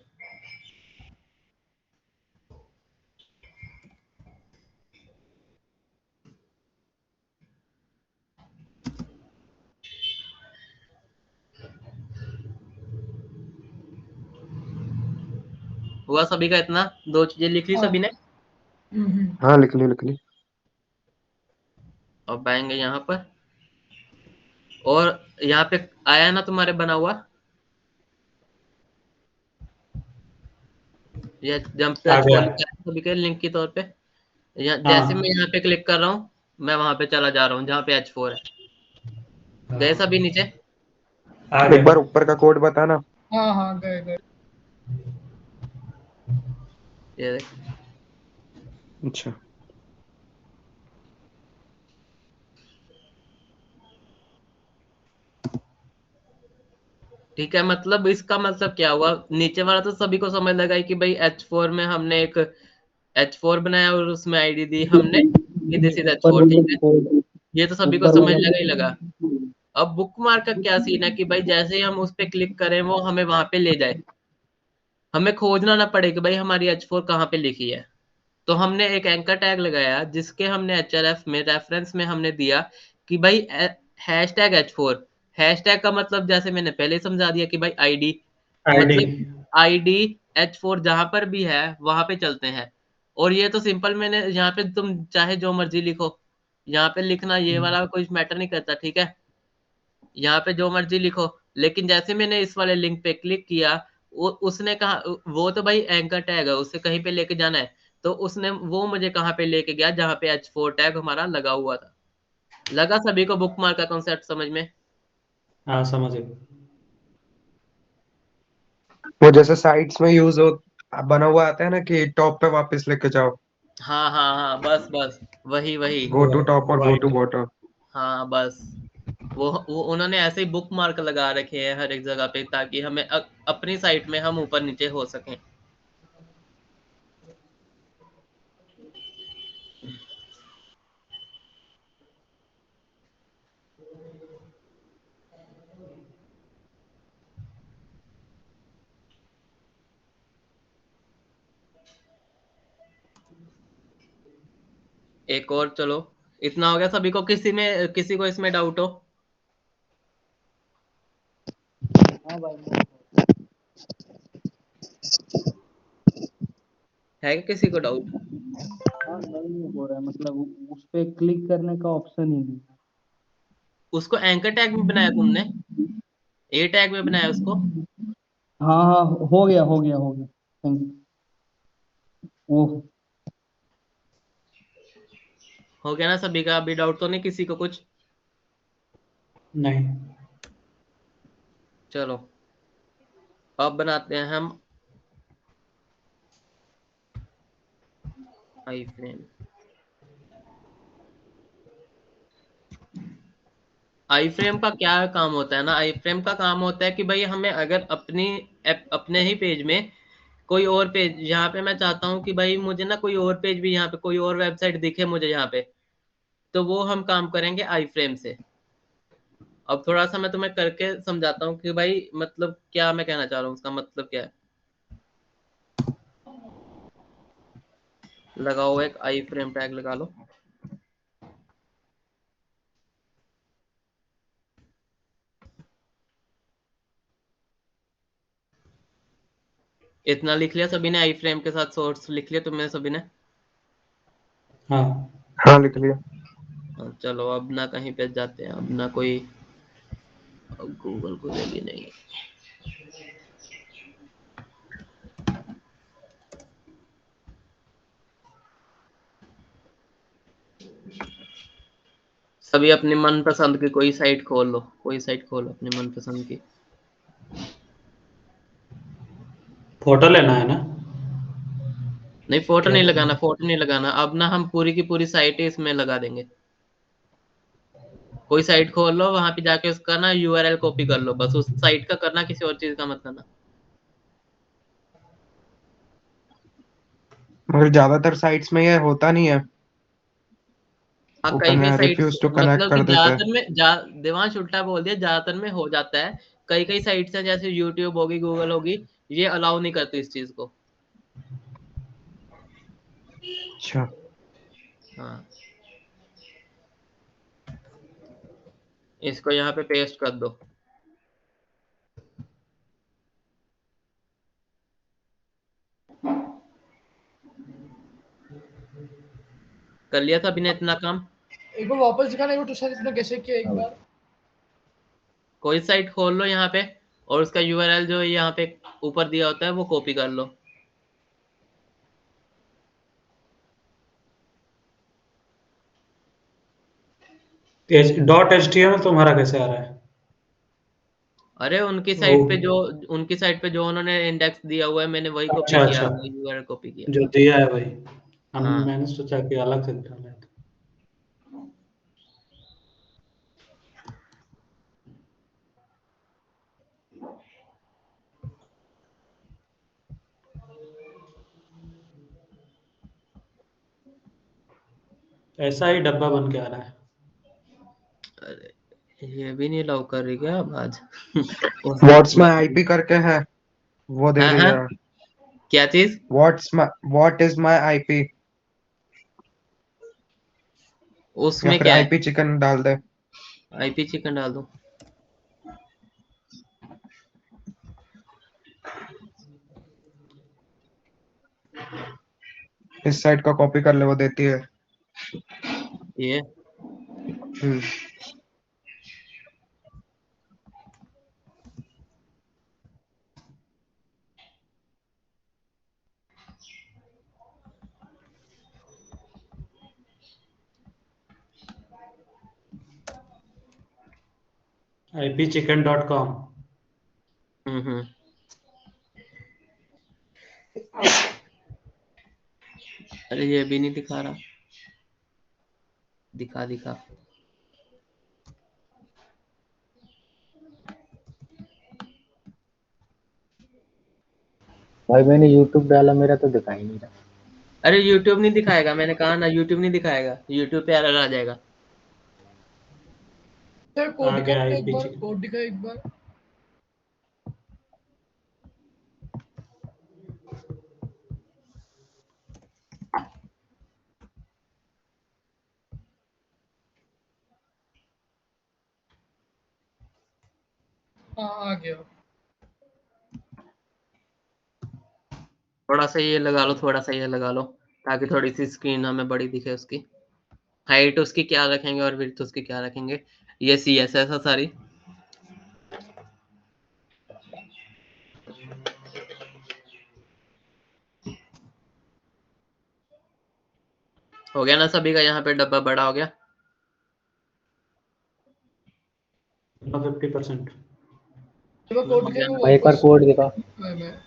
हुआ सभी का इतना? 2 चीजें लिख ली हाँ। सभी ने? हाँ लिख ली। अब आएंगे यहाँ पर, और यहाँ पे आया ना तुम्हारे बना हुआ ये जंप आ टच गया। फोर लिखा है सभी के लिंक के तौर पे। जैसे मैं हाँ यहाँ पे क्लिक कर रहा हूँ, मैं वहां पे चला जा रहा हूँ जहाँ पे H4 है। गए सभी नीचे? आ एक गया। बार ऊपर का कोड बताना। हाँ हाँ गए गए। ये देख, अच्छा ठीक है। मतलब इसका मतलब क्या हुआ, नीचे वाला तो सभी को समझ लगा ही कि भाई H4 में हमने एक H4 बनाया और उसमें आईडी दी हमने कि दिस इज H4, ठीक है। ये तो सभी को समझ लगा ही लगा। अब बुक मार्क का क्या सीन है कि भाई जैसे ही हम उस पे क्लिक करें वो हमें वहां पे ले जाए, हमें खोजना ना पड़े कि भाई हमारी H4 कहाँ पे लिखी है। तो हमने एक एंकर टैग लगाया जिसके हमने HRF में रेफरेंस में हमने दिया कि भाई #H4। हैशटैग का मतलब जैसे मैंने पहले ही समझा दिया कि भाई आईडी, आईडी। मतलब आईडी H4 जहां पर भी है वहां पे चलते हैं। और ये तो सिंपल, मैंने यहाँ पे तुम चाहे जो मर्जी लिखो, यहाँ पे लिखना ये वाला कोई मैटर नहीं करता, ठीक है। यहाँ पे जो मर्जी लिखो, लेकिन जैसे मैंने इस वाले लिंक पे क्लिक किया, उसने कहा, वो तो भाई एंकर टैग है, उसे कहीं पे लेके जाना है, तो उसने वो मुझे कहाँ पे लेके गया जहाँ पे H4 टैग हमारा लगा हुआ था। लगा सभी को बुकमार्क का कॉन्सेप्ट समझ में? हाँ समझ गए। वो जैसे साइट्स में यूज हो बना हुआ आता है ना कि टॉप पे वापस लेके जाओ, हाँ हाँ हाँ, बस बस, वही वही। गो टू टॉप और वो गो टू आईडी। बॉटम। हाँ बस, वो उन्होंने ऐसे ही बुक मार्क लगा रखे हैं हर एक जगह पे ताकि हमें अपनी साइट में हम ऊपर नीचे हो सकें। एक और, चलो इतना हो गया सभी को। किसी को इसमें डाउट हो? है क्या किसी को डाउट? नहीं हो रहा है, मतलब उस पे क्लिक करने का ऑप्शन ही नहीं। उसको एंकर टैग में बनाया तुमने? ए टैग में बनाया उसको? हाँ हाँ, हो गया थैंक यू। वो हो गया ना सभी का? अभी डाउट तो नहीं किसी को कुछ? नहीं। चलो अब बनाते हैं हम आई फ्रेम। आई फ्रेम का क्या काम होता है ना, आई फ्रेम का काम होता है कि भाई हमें अगर अपने ही पेज में कोई और पेज, यहाँ पे मैं चाहता हूँ कि भाई मुझे ना कोई और पेज भी, यहाँ पे कोई और वेबसाइट दिखे मुझे यहाँ पे, तो वो हम काम करेंगे आई फ्रेम से। अब थोड़ा सा मैं तुम्हें करके समझाता हूँ कि भाई मतलब क्या मैं कहना चाह रहा हूँ, उसका मतलब क्या है। लगाओ एक आई फ्रेम टैग लगा लो। इतना लिख लिया सभी ने? आई फ्रेम के साथ सोर्स लिख लिया तुमने सभी ने? हाँ। हाँ लिख लिया। हाँ, चलो अब ना कहीं पे जाते हैं, अब ना कोई गूगल खुलेगी नहीं। सभी अपनी मनपसंद की कोई साइट खोल लो, कोई साइट खोलो अपनी मनपसंद की। फोटो लेना है ना? नहीं, फोटो क्या नहीं करना लगाना, है? फोटो नहीं लगाना। अब ना हम पूरी की पूरी साइट ही इसमें लगा देंगे। कोई साइट खोल लो, वहां पे जाके उसका ना यूआरएल कॉपी कर लो, बस उस साइट का करना, किसी और चीज का मत करना। मगर ज्यादातर साइट्स में ये होता नहीं है, हाँ, वो कई कई साइट्स, रिफ्यूज टू कनेक्ट मतलब कि कर देते हैं। ज्यादातर में देवांश उल्टा बोल दिया, ज्यादातर में हो जाता है। कई कई साइट्स हैं जैसे यूट्यूब होगी, गूगल होगी, ये अलाउ नहीं करती इस चीज को। अच्छा हाँ, इसको यहाँ पे पेस्ट कर दो। कर लिया था अभी ने इतना काम। एक बार वापस दिखाना, एक बार तुषार इतना कैसे किया एक बार। कोई साइट खोल लो यहाँ पे और उसका यूआरएल जो यहाँ पे ऊपर दिया होता है वो कॉपी कर लो। .html तुम्हारा कैसे आ रहा है? अरे उनकी वो साइट पे जो उन्होंने इंडेक्स दिया हुआ है मैंने वही कॉपी अच्छा किया, अच्छा, वही यूआरएल कॉपी किया। जो दिया है भाई। हाँ मैंने सोचा कि अलग से डाला है। ऐसा ही डब्बा बन के आ रहा है। अरे ये भी नहीं अलाउ कर रही क्या अब आज? व्हाट्स माय आईपी करके है, वो दे हाँ रही हाँ, है। क्या चीज? व्हाट इज माय आईपी, या उसमें फिर क्या है? आईपी चिकन डाल दे। आईपी चिकन डाल दो। इस साइट का कॉपी कर ले, वो देती है। ये हम्म। ipchicken.com। हम्म। अरे ये भी नहीं दिखा रहा, दिखा दिखा। भाई मैंने यूट्यूब डाला, मेरा तो दिखा ही नहीं रहा। अरे यूट्यूब नहीं दिखाएगा, मैंने कहा ना यूट्यूब नहीं दिखाएगा, यूट्यूब पे एरर आ जाएगा। सर कोड आ दिखा गया अपने एक ip बार, chicken। कोड दिखा एक बार। हाँ आ गया। थोड़ा सा ये लगा लो, थोड़ा सा ये लगा लो, ताकि थोड़ी सी स्क्रीन हमें बड़ी दिखे उसकी। हाइट उसकी क्या रखेंगे और विड्थ उसकी क्या रखेंगे, ये CSS है सारी। हो गया ना सभी का? यहाँ पे डब्बा बड़ा हो गया। 50%। एक बार कोड हो गया दिखाएगा ना? भाई एक बार वापस। कोड दिखा। मैं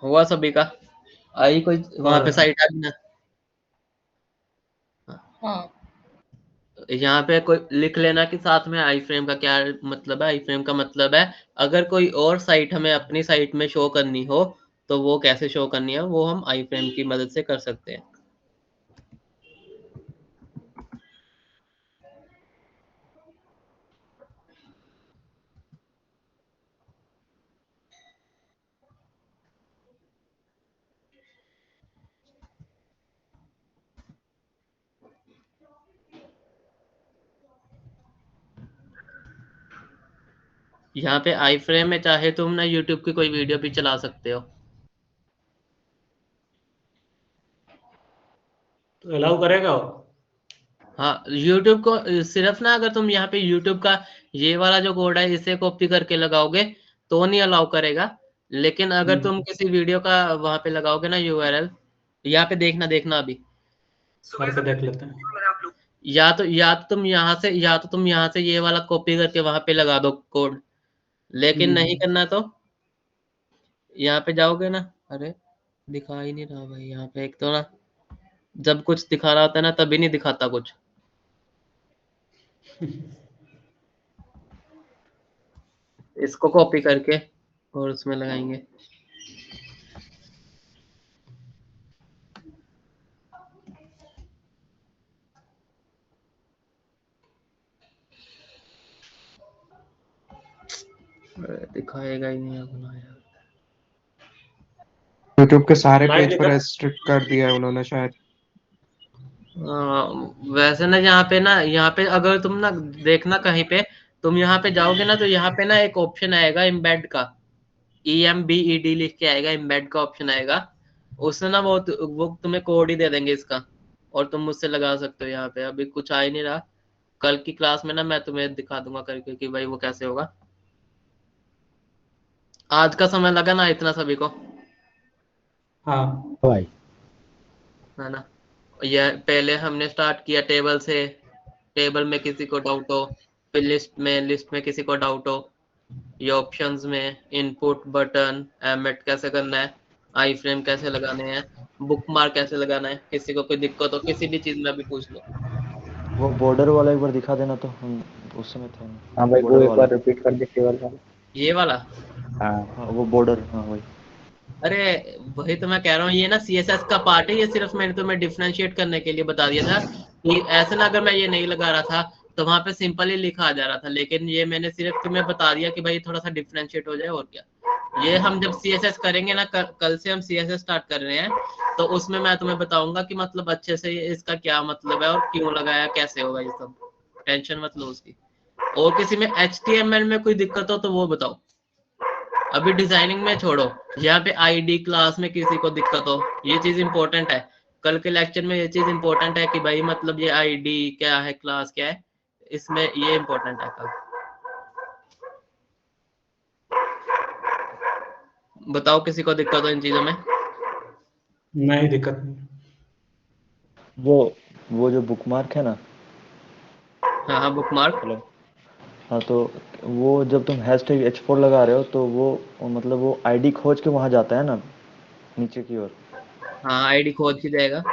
हुआ सभी का? आई कोई हो वहां पे रहा है। साइट आई ना? हाँ यहाँ पे कोई लिख लेना कि साथ में आई फ्रेम का क्या मतलब है। आई फ्रेम का मतलब है अगर कोई और साइट हमें अपनी साइट में शो करनी हो तो वो कैसे शो करनी है, वो हम आई फ्रेम की मदद से कर सकते हैं। यहाँ पे आई फ्रेम में चाहे तुम ना यूट्यूब की कोई वीडियो भी चला सकते हो। तो अलाउ करेगा वो? हाँ यूट्यूब को सिर्फ ना, अगर तुम यहाँ पे यूट्यूब का ये वाला जो कोड है इसे कॉपी करके लगाओगे तो नहीं अलाउ करेगा। लेकिन अगर तुम किसी वीडियो का वहां पे लगाओगे ना यूआरएल, यहाँ पे देखना देखना अभी, करके देख लेते हैं। या तो तुम यहाँ से ये वाला कॉपी करके वहां पे लगा दो कोड। लेकिन नहीं करना तो यहाँ पे जाओगे ना। अरे दिखा ही नहीं रहा भाई यहाँ पे, एक तो ना जब कुछ दिखा रहा होता है ना तभी नहीं दिखाता कुछ। इसको कॉपी करके और उसमें लगाएंगे। दिखाएगा ही नहीं अपना यार। यूट्यूब के सारे लाइव पेज पर दिखा। रेस्ट्रिक्ट कर दिया है उन्होंने शायद। वैसे ना यहाँ पे अगर तुम ना देखना कहीं पे, तुम यहाँ पे जाओगे ना तो यहाँ पे ना एक ऑप्शन आएगा एम्बेड का, EMBED लिख के आएगा, एम्बेड का ऑप्शन आएगा। उससे ना वो तुम्हें कोड ही दे देंगे इसका, और तुम मुझसे लगा सकते हो। यहाँ पे अभी कुछ आ ही नहीं रहा, कल की क्लास में ना मैं तुम्हें दिखा दूंगा करके कि भाई वो कैसे होगा। आज का समय लगा ना इतना सभी को, हाँ भाई है ना। ये पहले हमने स्टार्ट किया टेबल से, टेबल में किसी को डाउट हो, फिर लिस्ट में किसी को डाउट हो, ये ऑप्शंस में इनपुट बटन, एमेट कैसे करना है, आई फ्रेम कैसे लगाने हैं, बुक मार्क कैसे लगाना है, किसी को कोई दिक्कत हो किसी भी चीज में अभी पूछ लो। वो बॉर्डर वाला एक बार दिखा देना, तो हम उस समय थे ना। हाँ भाई, वो बॉर्डर एक वाला, बार रिपीट कर दे केवल वाला। ये वाला, हाँ हाँ वो बॉर्डर, हाँ वही। अरे वही तो मैं कह रहा हूँ, ये ना CSS का पार्ट है, ये सिर्फ मैंने तुम्हें डिफरेंशिएट करने के लिए बता दिया था कि ऐसे ना, अगर मैं ये नहीं लगा रहा था तो वहां पे सिंपल ही लिखा आ जा रहा था, लेकिन ये मैंने सिर्फ तुम्हें बता दिया कि भाई थोड़ा सा डिफरेंशिएट हो जाए, और क्या। ये हम जब CSS करेंगे ना, कल से हम CSS स्टार्ट कर रहे हैं, तो उसमें मैं तुम्हें बताऊंगा कि मतलब अच्छे से इसका क्या मतलब है और क्यों लगाया, कैसे होगा ये सब, टेंशन मत लो उसकी। और किसी में HTML में कोई दिक्कत हो तो वो बताओ, अभी डिजाइनिंग में छोड़ो। यहाँ पे ID क्लास में किसी को दिक्कत हो, ये चीज इंपॉर्टेंट है, कल के लेक्चर में ये चीज इंपॉर्टेंट है कि भाई मतलब ये ID क्या है, क्लास क्या है, इसमें ये इंपॉर्टेंट है कल। बताओ किसी को दिक्कत हो इन चीजों में। नहीं, दिक्कत नहीं। वो जो बुक मार्क है ना, हाँ हाँ, बुक मार्क। हेलो, हाँ तो वो जब तुम हैशटैग H4 लगा रहे हो तो वो मतलब वो आईडी खोज के वहाँ जाता है ना, नीचे की ओर। हाँ, ID खोज के जाएगा।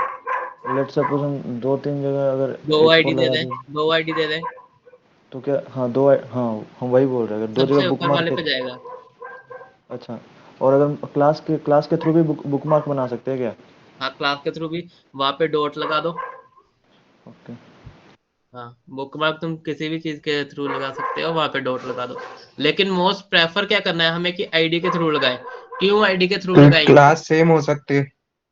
लेट सपोज हम 2-3 जगह अगर दो H4 ID दे लगा दें, दें, 2 ID दे दें, तो क्या, हाँ हाँ हम वही बोल रहे हैं, अगर 2 जगह सबसे बुक ऊपर वाले मार्क है। पे जाएगा। अच्छा, और अगर क्लास के थ्रू भी बुक मार्क बना सकते हैं क्या? हाँ, क्लास के थ्रू भी, वहां पे डॉट लगा दो। ओके। हाँ, बुक मार्क तुम किसी भी चीज के थ्रू लगा सकते हो, वहां पे डॉट लगा दो। लेकिन मोस्ट प्रेफर क्या करना है हमें कि ID के थ्रू लगाए। क्यों ID के थ्रू लगाएंगे? क्लास सेम हो सकती है।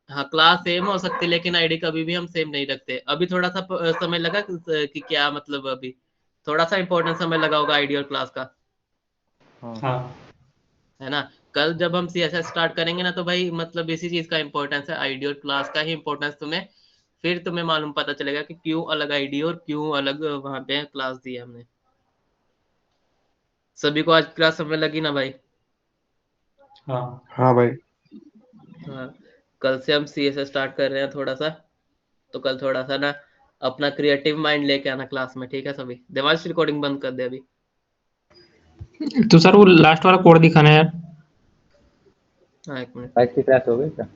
हाँ, क्लास सेम हो सकती है, लेकिन ID कभी भी हम सेम नहीं रखते। अभी थोड़ा सा समय लगा कि क्या मतलब, अभी थोड़ा सा इंपॉर्टेंट समय लगा होगा ID और क्लास का, हाँ हाँ है ना। कल जब हम CSS स्टार्ट करेंगे ना, तो भाई मतलब इसी चीज का इंपॉर्टेंस है, ID और क्लास का ही इंपॉर्टेंस तुम्हें, फिर तुम्हें मालूम पता चलेगा कि क्यों अलग ID और क्यों अलग वहां पे क्लास दी है हमने। सभी को आज क्लास समझ लगी ना भाई? हाँ हाँ भाई। हाँ, कल से हम CSS स्टार्ट कर रहे हैं थोड़ा सा, तो कल थोड़ा सा ना अपना क्रिएटिव माइंड लेके आना क्लास में, ठीक है सभी। देवांश रिकॉर्डिंग बंद कर दे अभी। तो सर वो लास्ट वाला कोड दिखाना है यार। हाँ, 1 मिनट। आज की क्लास हो गई क्या?